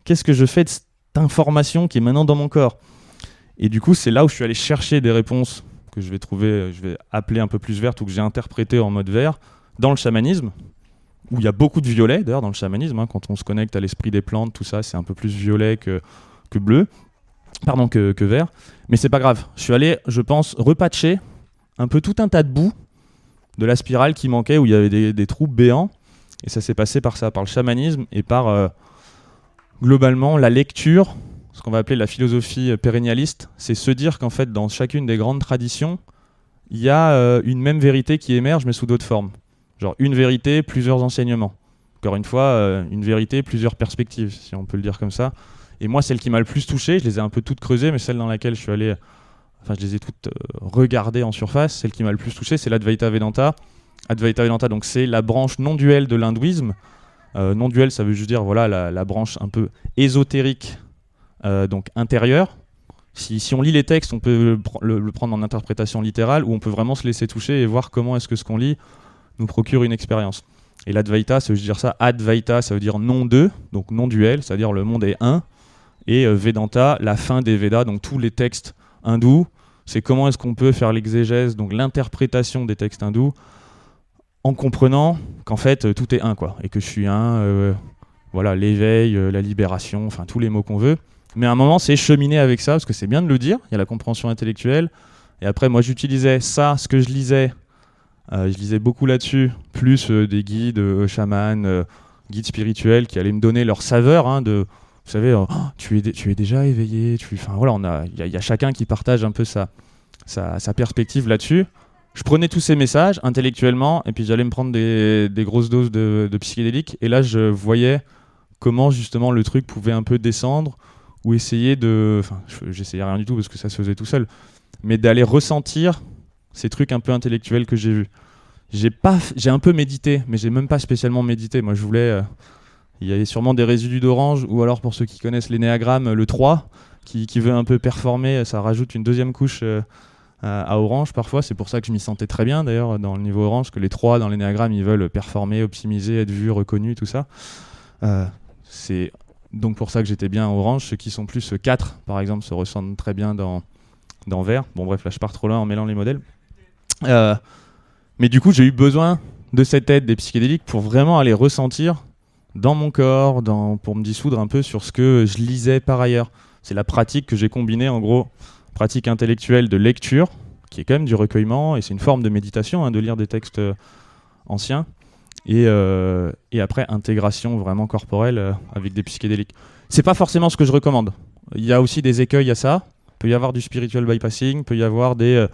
qu'est-ce que je fais de cette information qui est maintenant dans mon corps ? Et du coup, c'est là où je suis allé chercher des réponses que je vais trouver, je vais appeler un peu plus vertes ou que j'ai interprétées en mode vert dans le chamanisme, où il y a beaucoup de violet, d'ailleurs, dans le chamanisme, hein, quand on se connecte à l'esprit des plantes, tout ça, c'est un peu plus violet que bleu, pardon, que vert. Mais c'est pas grave. Je suis allé, je pense, repatcher un peu tout un tas de bouts de la spirale qui manquait, où il y avait des trous béants. Et ça s'est passé par ça, par le chamanisme et par, globalement, la lecture, ce qu'on va appeler la philosophie pérennialiste. C'est se dire qu'en fait, dans chacune des grandes traditions, il y a une même vérité qui émerge, mais sous d'autres formes. Genre une vérité, plusieurs enseignements. Encore une fois, une vérité, plusieurs perspectives, si on peut le dire comme ça. Et moi, celle qui m'a le plus touché, je les ai un peu toutes creusées, mais celle dans laquelle je suis allé... Enfin, je les ai toutes regardées en surface. Celle qui m'a le plus touché, c'est l'Advaita Vedanta. Advaita Vedanta, donc c'est la branche non-duelle de l'hindouisme. Non-duelle, ça veut juste dire voilà, la branche un peu ésotérique, donc intérieure. Si on lit les textes, on peut le prendre en interprétation littérale, ou on peut vraiment se laisser toucher et voir comment est-ce que ce qu'on lit nous procure une expérience. Et l'Advaita, ça veut dire ça. Advaita, ça veut dire non-deux, donc non-duel, c'est-à-dire le monde est un. Et Vedanta, la fin des Védas, donc tous les textes hindous, c'est comment est-ce qu'on peut faire l'exégèse, donc l'interprétation des textes hindous, en comprenant qu'en fait tout est un, quoi, et que je suis un, voilà, l'éveil, la libération, enfin tous les mots qu'on veut. Mais à un moment, c'est cheminer avec ça, parce que c'est bien de le dire, il y a la compréhension intellectuelle, et après moi j'utilisais ça, ce que je lisais beaucoup là-dessus, plus des guides, chamans, guides spirituels qui allaient me donner leur saveur, hein, de... Vous savez, tu es déjà éveillé. Enfin voilà, il y a chacun qui partage un peu sa perspective là-dessus. Je prenais tous ces messages intellectuellement et puis j'allais me prendre des grosses doses de psychédéliques. Et là, je voyais comment justement le truc pouvait un peu descendre ou essayer de... Enfin, j'essayais rien du tout parce que ça se faisait tout seul. Mais d'aller ressentir ces trucs un peu intellectuels que j'ai vus. J'ai un peu médité, mais j'ai même pas spécialement médité. Moi, je voulais... Il y avait sûrement des résidus d'orange, ou alors pour ceux qui connaissent l'énéagramme, le 3, qui veut un peu performer, ça rajoute une deuxième couche à orange parfois. C'est pour ça que je m'y sentais très bien d'ailleurs dans le niveau orange, que les 3 dans l'énéagramme, ils veulent performer, optimiser, être vus, reconnus, tout ça. C'est donc pour ça que j'étais bien orange. Ceux qui sont plus 4, par exemple, se ressentent très bien dans vert. Bon bref, là je pars trop loin en mêlant les modèles. Mais du coup, j'ai eu besoin de cette aide des psychédéliques pour vraiment aller ressentir dans mon corps, pour me dissoudre un peu sur ce que je lisais par ailleurs. C'est la pratique que j'ai combinée, en gros, pratique intellectuelle de lecture, qui est quand même du recueillement, et c'est une forme de méditation, hein, de lire des textes anciens, et après intégration vraiment corporelle avec des psychédéliques. C'est pas forcément ce que je recommande. Il y a aussi des écueils à ça. Il peut y avoir du spiritual bypassing, il peut y avoir de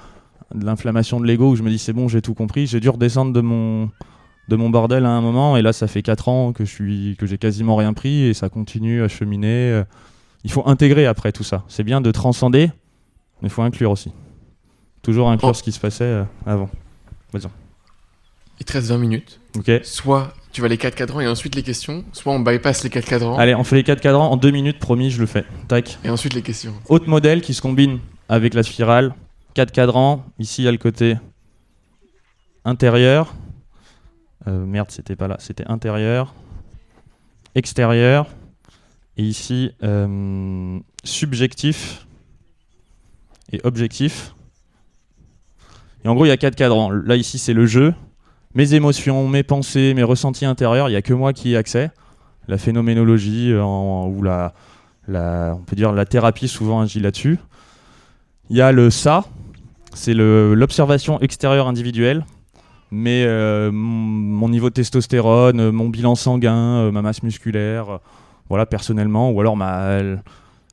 l'inflammation de l'ego où je me dis c'est bon, j'ai tout compris, j'ai dû redescendre de mon bordel à un moment, et là ça fait 4 ans que j'ai quasiment rien pris et ça continue à cheminer. Il faut intégrer après tout ça. C'est bien de transcender, mais il faut inclure aussi. Toujours inclure ce qui se passait avant. Vas-y. Il te reste 20 minutes. Ok. Soit tu vas les 4 cadrans et ensuite les questions, soit on bypass les 4 cadrans. Allez, on fait les 4 cadrans en 2 minutes, promis, je le fais. Tac. Et ensuite les questions. Autre modèle qui se combine avec la spirale. 4 cadrans. Ici, il y a le côté intérieur. Merde, c'était pas là. C'était intérieur, extérieur. Et ici, subjectif et objectif. Et en gros, il y a 4 cadrans. Là, ici, c'est le jeu. Mes émotions, mes pensées, mes ressentis intérieurs, il n'y a que moi qui y ai accès. la phénoménologie, ou on peut dire la thérapie souvent agit là-dessus. Il y a le ça, c'est l'observation extérieure individuelle, mais mon niveau de testostérone, mon bilan sanguin, ma masse musculaire, voilà, personnellement, ou alors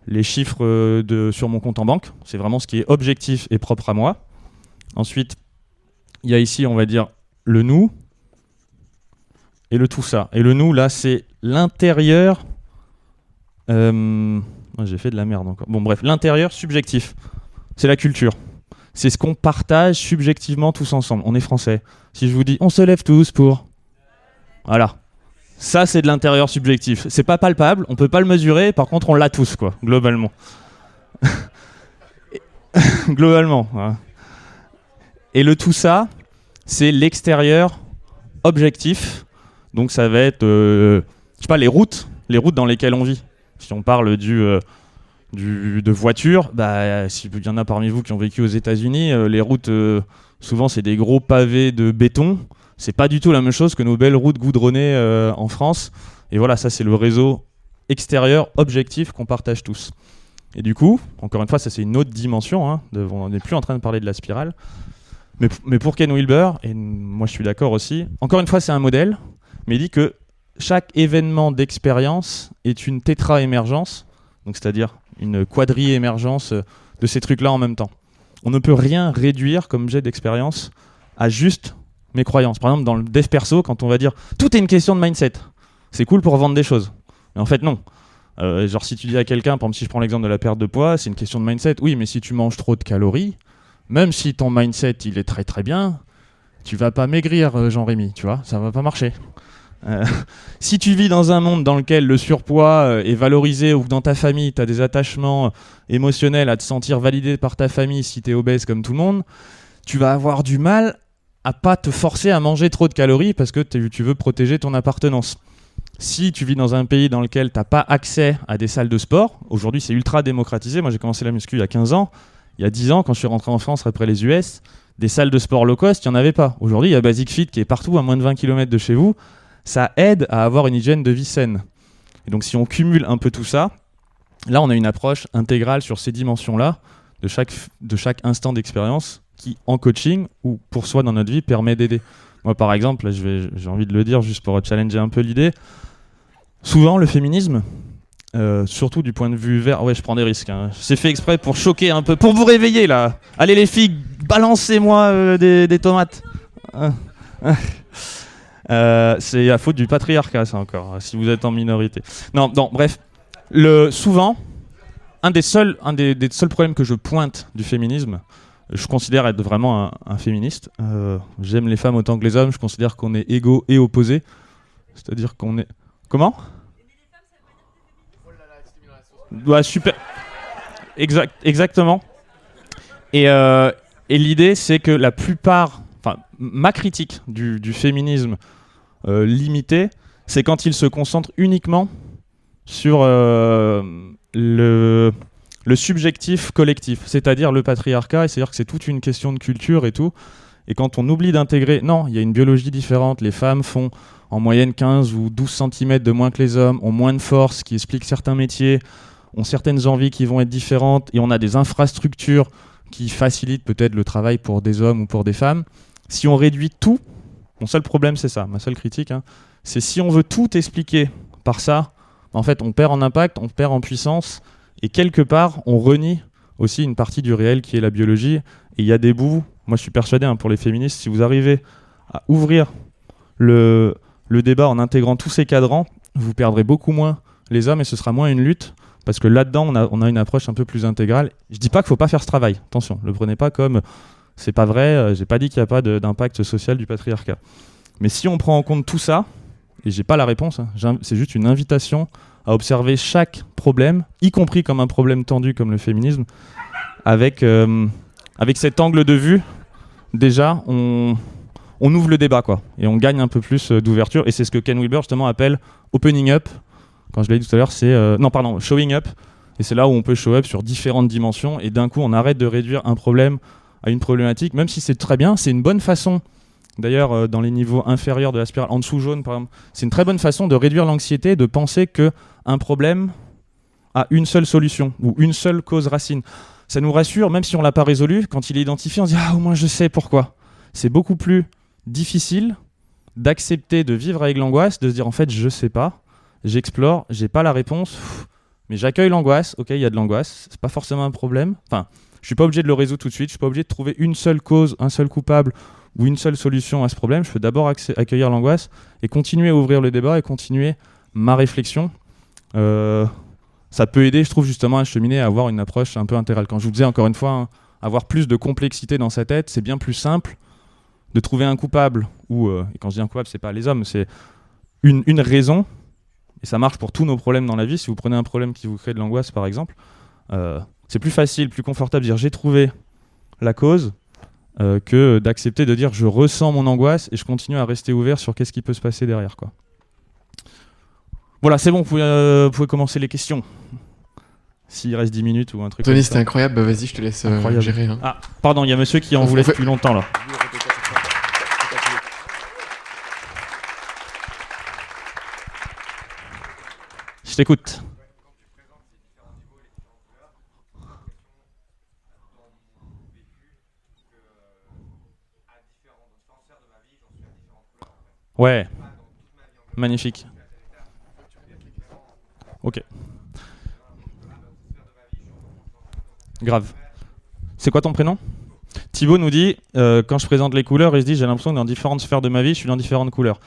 les chiffres sur mon compte en banque, c'est vraiment ce qui est objectif et propre à moi. Ensuite, il y a ici, on va dire, le nous et le tout ça. Et le nous, là, c'est l'intérieur... j'ai fait de la merde encore. Bon, bref, l'intérieur subjectif, c'est la culture. C'est ce qu'on partage subjectivement tous ensemble. On est français. Si je vous dis, on se lève tous pour... Voilà. Ça, c'est de l'intérieur subjectif. C'est pas palpable, on peut pas le mesurer, par contre, on l'a tous, quoi, globalement. Globalement. Voilà. Et le tout ça, c'est l'extérieur objectif. Donc ça va être, je sais pas, les routes dans lesquelles on vit. Si on parle de voitures, s'il y en a parmi vous qui ont vécu aux États-Unis, les routes, souvent c'est des gros pavés de béton. C'est pas du tout la même chose que nos belles routes goudronnées en France. Et voilà, ça c'est le réseau extérieur objectif qu'on partage tous. Et du coup, encore une fois, ça c'est une autre dimension. Hein, on n'est plus en train de parler de la spirale. Mais pour Ken Wilber, et moi je suis d'accord aussi, encore une fois c'est un modèle, mais il dit que chaque événement d'expérience est une tétra-émergence, donc c'est-à-dire une quadri-émergence de ces trucs-là en même temps. On ne peut rien réduire comme jet d'expérience à juste mes croyances. Par exemple, dans le dev perso, quand on va dire « tout est une question de mindset », c'est cool pour vendre des choses. Mais en fait, non. Genre si tu dis à quelqu'un, par exemple si je prends l'exemple de la perte de poids, c'est une question de mindset. Oui, mais si tu manges trop de calories, même si ton mindset il est très très bien, tu vas pas maigrir, Jean-Rémy, tu vois, ça va pas marcher. Si tu vis dans un monde dans lequel le surpoids est valorisé, ou que dans ta famille tu as des attachements émotionnels à te sentir validé par ta famille si tu es obèse comme tout le monde, tu vas avoir du mal à pas te forcer à manger trop de calories parce que tu veux protéger ton appartenance. Si tu vis dans un pays dans lequel tu n'as pas accès à des salles de sport, aujourd'hui c'est ultra démocratisé, moi j'ai commencé la muscu il y a 15 ans, il y a 10 ans, quand je suis rentré en France après les US, des salles de sport low cost, il n'y en avait pas. Aujourd'hui, il y a Basic Fit qui est partout, à moins de 20 km de chez vous. Ça aide à avoir une hygiène de vie saine. Et donc, si on cumule un peu tout ça, là, on a une approche intégrale sur ces dimensions-là, de chaque instant d'expérience, qui, en coaching, ou pour soi dans notre vie, permet d'aider. Moi, par exemple, là, j'ai envie de le dire, juste pour challenger un peu l'idée, souvent, le féminisme, surtout du point de vue vert, ouais je prends des risques, hein. C'est fait exprès pour choquer un peu, pour vous réveiller là. Allez les filles, balancez-moi des tomates. C'est à faute du patriarcat ça encore, si vous êtes en minorité. Non, bref, souvent, un des seuls problèmes que je pointe du féminisme, je considère être vraiment un féministe. J'aime les femmes autant que les hommes, je considère qu'on est égaux et opposés. C'est-à-dire qu'on est... Comment ? Ouais, super. Exactement. Et l'idée, c'est que la plupart, enfin, ma critique du féminisme limité, c'est quand il se concentre uniquement sur le subjectif collectif, c'est-à-dire le patriarcat, et c'est-à-dire que c'est toute une question de culture et tout. Et quand on oublie d'intégrer, non, il y a une biologie différente, les femmes font en moyenne 15 ou 12 cm de moins que les hommes, ont moins de force, ce qui explique certains métiers, ont certaines envies qui vont être différentes, et on a des infrastructures qui facilitent peut-être le travail pour des hommes ou pour des femmes. Si on réduit tout, mon seul problème c'est ça, ma seule critique, hein, c'est si on veut tout expliquer par ça, en fait on perd en impact, on perd en puissance, et quelque part on renie aussi une partie du réel qui est la biologie, et il y a des bouts, moi je suis persuadé pour les féministes, si vous arrivez à ouvrir le débat en intégrant tous ces cadrans, vous perdrez beaucoup moins les hommes et ce sera moins une lutte, parce que là-dedans on a une approche un peu plus intégrale. Je dis pas qu'il faut pas faire ce travail, attention, le prenez pas comme c'est pas vrai, j'ai pas dit qu'il n'y a pas d'impact social du patriarcat. Mais si on prend en compte tout ça, et j'ai pas la réponse, hein, c'est juste une invitation à observer chaque problème, y compris comme un problème tendu comme le féminisme, avec cet angle de vue, déjà on ouvre le débat, quoi, et on gagne un peu plus d'ouverture, et c'est ce que Ken Wilber justement appelle opening up. Quand je l'ai dit tout à l'heure, c'est showing up, et c'est là où on peut show up sur différentes dimensions, et d'un coup on arrête de réduire un problème à une problématique, même si c'est très bien, c'est une bonne façon D'ailleurs, dans les niveaux inférieurs de la spirale, en dessous jaune par exemple, c'est une très bonne façon de réduire l'anxiété, de penser qu'un problème a une seule solution ou une seule cause racine. Ça nous rassure, même si on ne l'a pas résolu, quand il est identifié, on se dit « Ah, au moins je sais pourquoi ». C'est beaucoup plus difficile d'accepter de vivre avec l'angoisse, de se dire « En fait, je ne sais pas, j'explore, j'ai pas la réponse, mais j'accueille l'angoisse, ok, il y a de l'angoisse, c'est pas forcément un problème. Enfin, je suis pas obligé de le résoudre tout de suite, je suis pas obligé de trouver une seule cause, un seul coupable ou une seule solution à ce problème. Je peux d'abord accueillir l'angoisse et continuer à ouvrir le débat et continuer ma réflexion. Ça peut aider, je trouve, justement à cheminer, à avoir une approche un peu intégrale. Quand je vous disais encore une fois, hein, avoir plus de complexité dans sa tête, c'est bien plus simple de trouver un coupable, et quand je dis un coupable, c'est pas les hommes, c'est une raison, et ça marche pour tous nos problèmes dans la vie. Si vous prenez un problème qui vous crée de l'angoisse, par exemple, c'est plus facile, plus confortable de dire j'ai trouvé la cause, que d'accepter de dire je ressens mon angoisse et je continue à rester ouvert sur qu'est-ce qui peut se passer derrière, quoi. Voilà, c'est bon, vous pouvez commencer les questions. S'il reste 10 minutes ou un truc. Tony, c'était incroyable. Bah, vas-y, je te laisse gérer. Hein. Ah, pardon, il y a monsieur qui en voulait depuis longtemps là. Je t'écoute. Ouais, magnifique. Ok. Grave. C'est quoi ton prénom ? Thibaut nous dit, quand je présente les couleurs, il se dit j'ai l'impression que dans différentes sphères de ma vie, je suis dans différentes couleurs.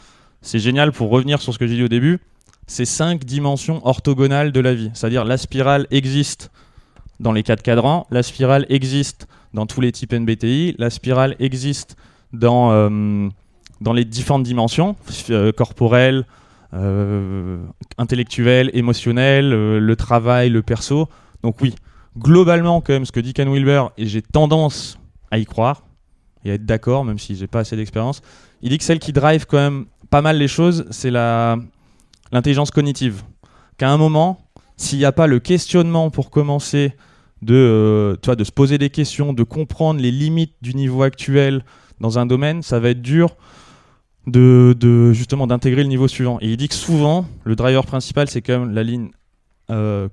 C'est génial pour revenir sur ce que j'ai dit au début. C'est 5 dimensions orthogonales de la vie. C'est-à-dire la spirale existe dans les 4 cadrans, la spirale existe dans tous les types NBTI, la spirale existe dans les différentes dimensions, corporelles, intellectuelles, émotionnelles, le travail, le perso. Donc oui, globalement, quand même, ce que dit Ken Wilber, et j'ai tendance à y croire et à être d'accord, même si j'ai pas assez d'expérience, il dit que celle qui drive quand même pas mal les choses, c'est l'intelligence cognitive. Qu'à un moment, s'il n'y a pas le questionnement pour commencer de se poser des questions, de comprendre les limites du niveau actuel dans un domaine, ça va être dur justement d'intégrer le niveau suivant. Et il dit que souvent, le driver principal, c'est quand même la ligne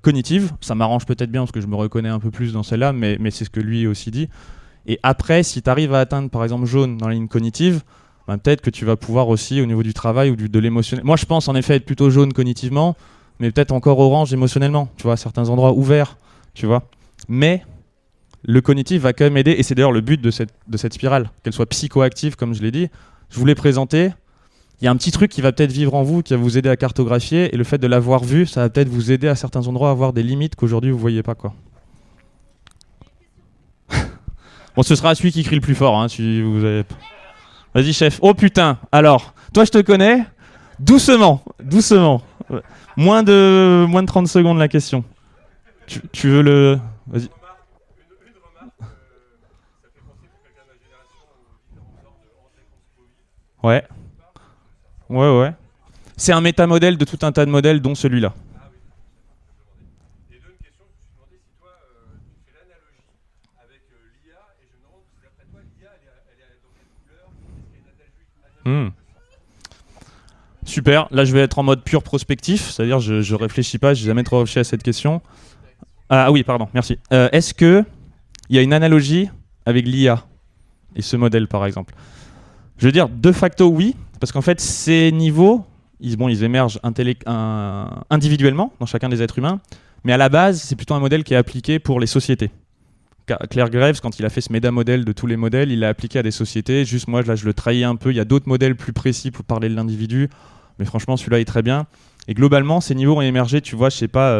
cognitive. Ça m'arrange peut-être bien parce que je me reconnais un peu plus dans celle-là, mais c'est ce que lui aussi dit. Et après, si tu arrives à atteindre par exemple jaune dans la ligne cognitive, ben, peut-être que tu vas pouvoir aussi au niveau du travail ou de l'émotionnel. Moi je pense en effet être plutôt jaune cognitivement, mais peut-être encore orange émotionnellement, tu vois, à certains endroits ouverts, tu vois. Mais le cognitif va quand même aider, et c'est d'ailleurs le but de cette spirale, qu'elle soit psychoactive comme je l'ai dit. Je vous l'ai présenté. Il y a un petit truc qui va peut-être vivre en vous, qui va vous aider à cartographier, et le fait de l'avoir vu, ça va peut-être vous aider à certains endroits à voir des limites qu'aujourd'hui vous ne voyez pas, quoi. Bon, ce sera celui qui crie le plus fort, hein, si vous avez... Vas-y, chef. Oh putain. Alors, toi, je te connais. Doucement. Moins de 30 secondes la question. Tu veux le... Vas-y. Ouais. C'est un métamodèle de tout un tas de modèles, dont celui-là. Super, là je vais être en mode pur prospectif, c'est-à-dire je réfléchis pas, j'ai jamais trop réfléchi à cette question. Ah oui, pardon, merci. Est-ce qu'il y a une analogie avec l'IA et ce modèle par exemple ? Je veux dire, de facto oui, parce qu'en fait ces niveaux, ils émergent individuellement dans chacun des êtres humains, mais à la base c'est plutôt un modèle qui est appliqué pour les sociétés. Claire Graves, quand il a fait ce métamodèle de tous les modèles, il l'a appliqué à des sociétés. Juste moi, là, je le trahis un peu. Il y a d'autres modèles plus précis pour parler de l'individu. Mais franchement, celui-là est très bien. Et globalement, ces niveaux ont émergé, tu vois, je sais pas,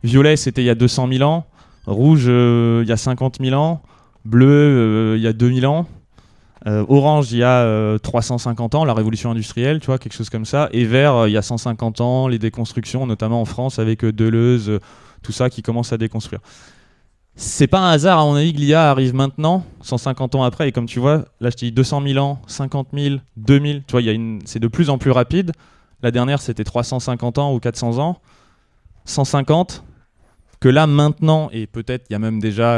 violet, c'était il y a 200 000 ans. Rouge, il y a 50 000 ans. Bleu, il y a 2000 ans. Orange, il y a 350 ans, la révolution industrielle, tu vois, quelque chose comme ça. Et vert, il y a 150 ans, les déconstructions, notamment en France, avec Deleuze, tout ça qui commence à déconstruire. C'est pas un hasard, à mon avis, que l'IA arrive maintenant, 150 ans après, et comme tu vois, là je te dis 200 000 ans, 50 000, 2000, tu vois, c'est de plus en plus rapide. La dernière, c'était 350 ans ou 400 ans. 150, que là maintenant, et peut-être il y a même déjà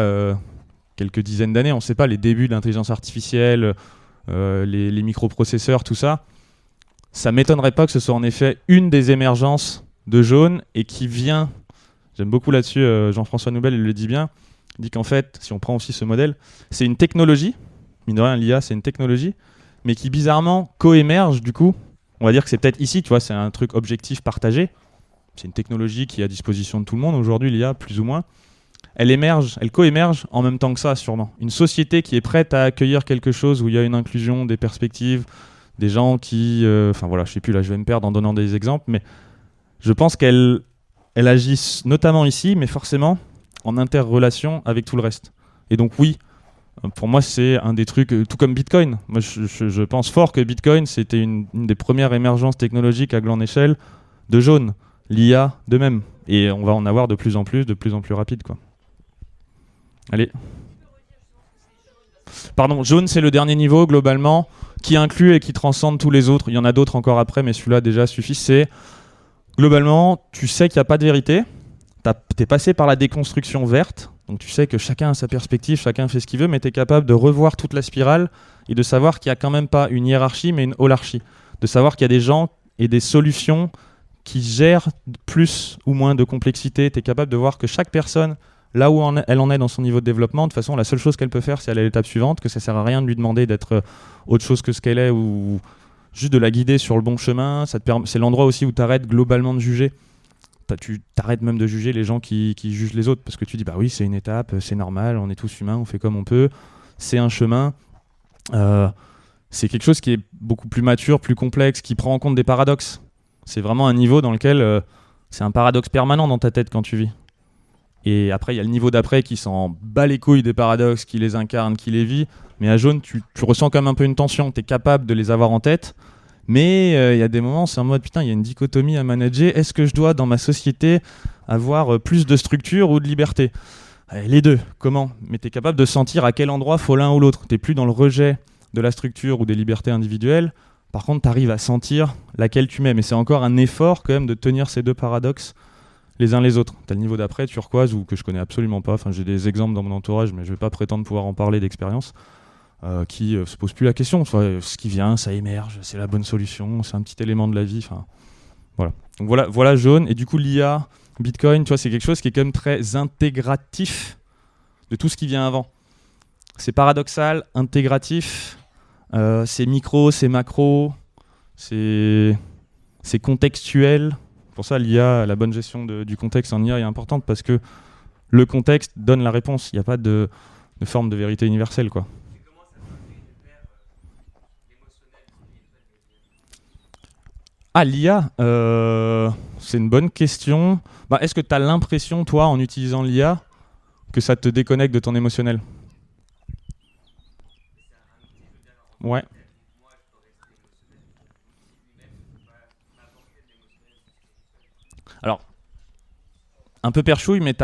quelques dizaines d'années, on ne sait pas, les débuts de l'intelligence artificielle, les microprocesseurs, tout ça, ça m'étonnerait pas que ce soit en effet une des émergences de jaune et qui vient, j'aime beaucoup là-dessus, Jean-François Noubel, il le dit bien, il dit qu'en fait, si on prend aussi ce modèle, c'est une technologie, mine de rien, l'IA, c'est une technologie, mais qui bizarrement coémerge du coup. On va dire que c'est peut-être ici, tu vois, c'est un truc objectif partagé. C'est une technologie qui est à disposition de tout le monde aujourd'hui, l'IA, plus ou moins. Elle émerge, elle coémerge en même temps que ça, sûrement. Une société qui est prête à accueillir quelque chose où il y a une inclusion, des perspectives, des gens qui... Enfin voilà, je sais plus, là je vais me perdre en donnant des exemples, mais je pense qu'elle agit notamment ici, mais forcément en interrelation avec tout le reste. Et donc oui, pour moi c'est un des trucs, tout comme Bitcoin. Moi je pense fort que Bitcoin c'était une des premières émergences technologiques à grande échelle de jaune. L'IA de même. Et on va en avoir de plus en plus rapide, quoi. Allez. Pardon, jaune c'est le dernier niveau globalement, qui inclut et qui transcende tous les autres. Il y en a d'autres encore après, mais celui-là déjà suffit. C'est globalement, tu sais qu'il n'y a pas de vérité. T'es passé par la déconstruction verte, donc tu sais que chacun a sa perspective, chacun fait ce qu'il veut, mais tu es capable de revoir toute la spirale et de savoir qu'il n'y a quand même pas une hiérarchie, mais une holarchie. De savoir qu'il y a des gens et des solutions qui gèrent plus ou moins de complexité. Tu es capable de voir que chaque personne, là où elle en est dans son niveau de développement, de toute façon, la seule chose qu'elle peut faire, c'est aller à l'étape suivante, que ça ne sert à rien de lui demander d'être autre chose que ce qu'elle est ou juste de la guider sur le bon chemin. C'est l'endroit aussi où tu arrêtes globalement de juger. Tu t'arrêtes même de juger les gens qui jugent les autres parce que tu dis bah oui c'est une étape, c'est normal, on est tous humains, on fait comme on peut, c'est un chemin, c'est quelque chose qui est beaucoup plus mature, plus complexe, qui prend en compte des paradoxes. C'est vraiment un niveau dans lequel c'est un paradoxe permanent dans ta tête quand tu vis. Et après il y a le niveau d'après qui s'en bat les couilles des paradoxes, qui les incarne, qui les vit, mais à jaune tu ressens quand même un peu une tension, tu es capable de les avoir en tête. Mais y a des moments, c'est en mode putain, il y a une dichotomie à manager. Est-ce que je dois, dans ma société, avoir plus de structure ou de liberté ? Les deux, comment ? Mais tu es capable de sentir à quel endroit faut l'un ou l'autre. Tu n'es plus dans le rejet de la structure ou des libertés individuelles. Par contre, tu arrives à sentir laquelle tu mets. Mais c'est encore un effort quand même de tenir ces deux paradoxes les uns les autres. Tu as le niveau d'après, turquoise, ou que je connais absolument pas. Enfin, j'ai des exemples dans mon entourage, mais je ne vais pas prétendre pouvoir en parler d'expérience. Qui se pose plus la question. Ce qui vient, ça émerge, c'est la bonne solution, c'est un petit élément de la vie. Voilà. Donc voilà jaune. Et du coup, l'IA, Bitcoin, tu vois, c'est quelque chose qui est quand même très intégratif de tout ce qui vient avant. C'est paradoxal, intégratif, c'est micro, c'est macro, c'est contextuel. Pour ça, l'IA, la bonne gestion du contexte en IA est importante parce que le contexte donne la réponse. Il n'y a pas de forme de vérité universelle, quoi. Ah, l'IA, c'est une bonne question. Est-ce que tu as l'impression, toi, en utilisant l'IA, que ça te déconnecte de ton émotionnel ? Ouais. Alors, un peu perchouille, mais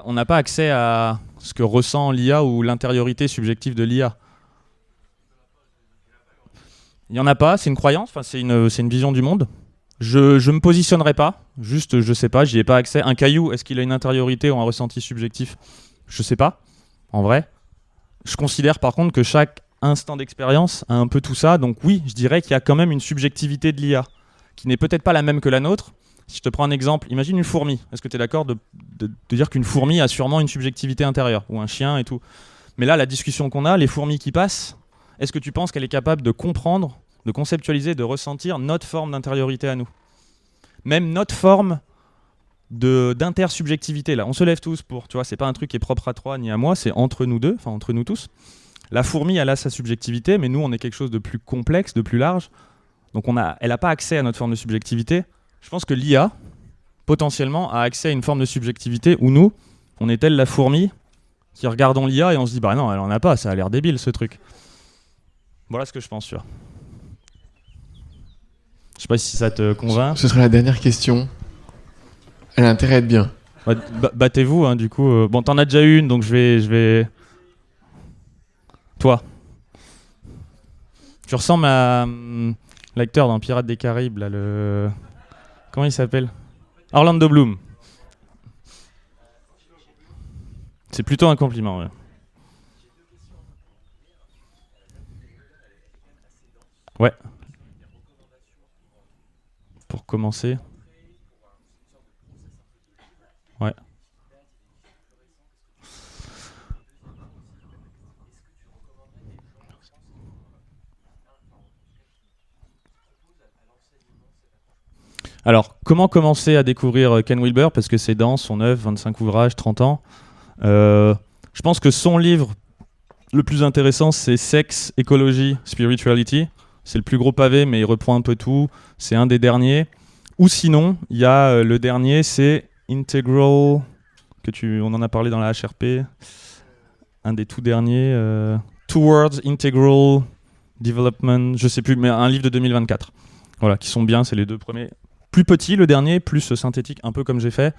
on n'a pas accès à ce que ressent l'IA ou l'intériorité subjective de l'IA. Il n'y en a pas, c'est une croyance, c'est une vision du monde. Je me positionnerai pas, juste je sais pas, j'y ai pas accès. Un caillou, est-ce qu'il a une intériorité ou un ressenti subjectif ? Je sais pas, en vrai. Je considère par contre que chaque instant d'expérience a un peu tout ça, donc oui, je dirais qu'il y a quand même une subjectivité de l'IA, qui n'est peut-être pas la même que la nôtre. Si je te prends un exemple, imagine une fourmi. Est-ce que tu es d'accord de dire qu'une fourmi a sûrement une subjectivité intérieure, ou un chien et tout ? Mais là, la discussion qu'on a, les fourmis qui passent, est-ce que tu penses qu'elle est capable de comprendre, de conceptualiser, de ressentir notre forme d'intériorité à nous ? Même notre forme d'intersubjectivité, là. On se lève tous pour, tu vois, c'est pas un truc qui est propre à toi ni à moi, c'est entre nous deux, enfin entre nous tous. La fourmi, elle a sa subjectivité, mais nous, on est quelque chose de plus complexe, de plus large. Donc elle n'a pas accès à notre forme de subjectivité. Je pense que l'IA, potentiellement, a accès à une forme de subjectivité où nous, on est telle la fourmi qui regardons l'IA et on se dit, bah non, elle en a pas, ça a l'air débile ce truc. Voilà ce que je pense, tu vois. Je sais pas si ça te convainc. Ce serait la dernière question. Elle a intérêt à être bien. Battez-vous, hein, du coup. Bon, t'en as déjà une, donc je vais... Toi. Tu ressembles à l'acteur dans Pirates des Caraïbes, là, le... Comment il s'appelle ? Orlando Bloom. C'est plutôt un compliment, ouais. Ouais. Pour commencer. Ouais. Alors, comment commencer à découvrir Ken Wilber? Parce que c'est dense, son œuvre, 25 ouvrages, 30 ans. Je pense que son livre le plus intéressant, c'est Sex, Ecology, Spirituality. C'est le plus gros pavé, mais il reprend un peu tout. C'est un des derniers. Ou sinon, il y a le dernier, c'est Integral, on en a parlé dans la HRP. Un des tout derniers, Towards Integral Development, je sais plus, mais un livre de 2024. Voilà, qui sont bien, c'est les deux premiers. Plus petit le dernier, plus synthétique, un peu comme j'ai fait.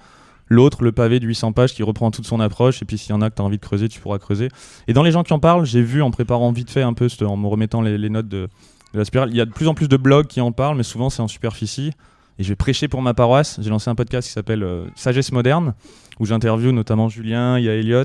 L'autre, le pavé de 800 pages qui reprend toute son approche, et puis s'il y en a que tu as envie de creuser, tu pourras creuser. Et dans les gens qui en parlent, j'ai vu en préparant vite fait un peu, en me remettant les notes de la spirale, il y a de plus en plus de blogs qui en parlent, mais souvent c'est en superficie. Et je vais prêcher pour ma paroisse. J'ai lancé un podcast qui s'appelle Sagesse moderne, où j'interviewe notamment Julien, il y a Elliot.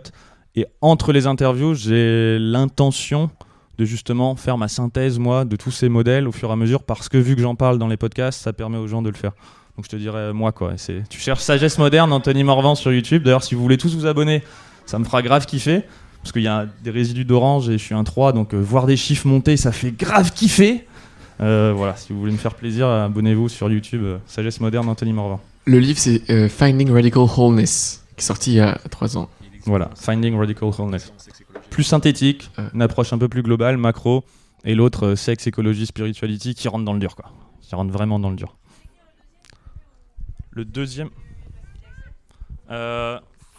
Et entre les interviews, j'ai l'intention de justement faire ma synthèse, moi, de tous ces modèles au fur et à mesure, parce que vu que j'en parle dans les podcasts, ça permet aux gens de le faire. Donc je te dirais, moi, quoi. Tu cherches Sagesse moderne, Anthony Morvan sur YouTube. D'ailleurs, si vous voulez tous vous abonner, ça me fera grave kiffer, parce qu'il y a des résidus d'orange et je suis un 3, donc voir des chiffres monter, ça fait grave kiffer. Voilà, si vous voulez me faire plaisir, abonnez-vous sur YouTube, Sagesse moderne, Anthony Morvan. Le livre, c'est Finding Radical Wholeness, qui est sorti il y a 3 ans. Voilà, Finding Radical Wholeness. Plus synthétique, une approche un peu plus globale, macro, et l'autre, Sex, Ecology, Spirituality, qui rentre dans le dur, quoi. Qui rentre vraiment dans le dur. Le deuxième...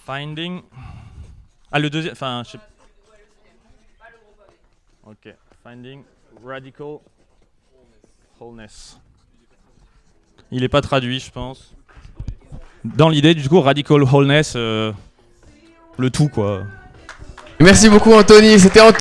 Finding... Ah, le deuxième... Enfin, je sais... Ok, Finding Radical Wholeness. Il n'est pas traduit, je pense. Dans l'idée, du coup, Radical Wholeness, le tout, quoi. Merci beaucoup, Anthony. C'était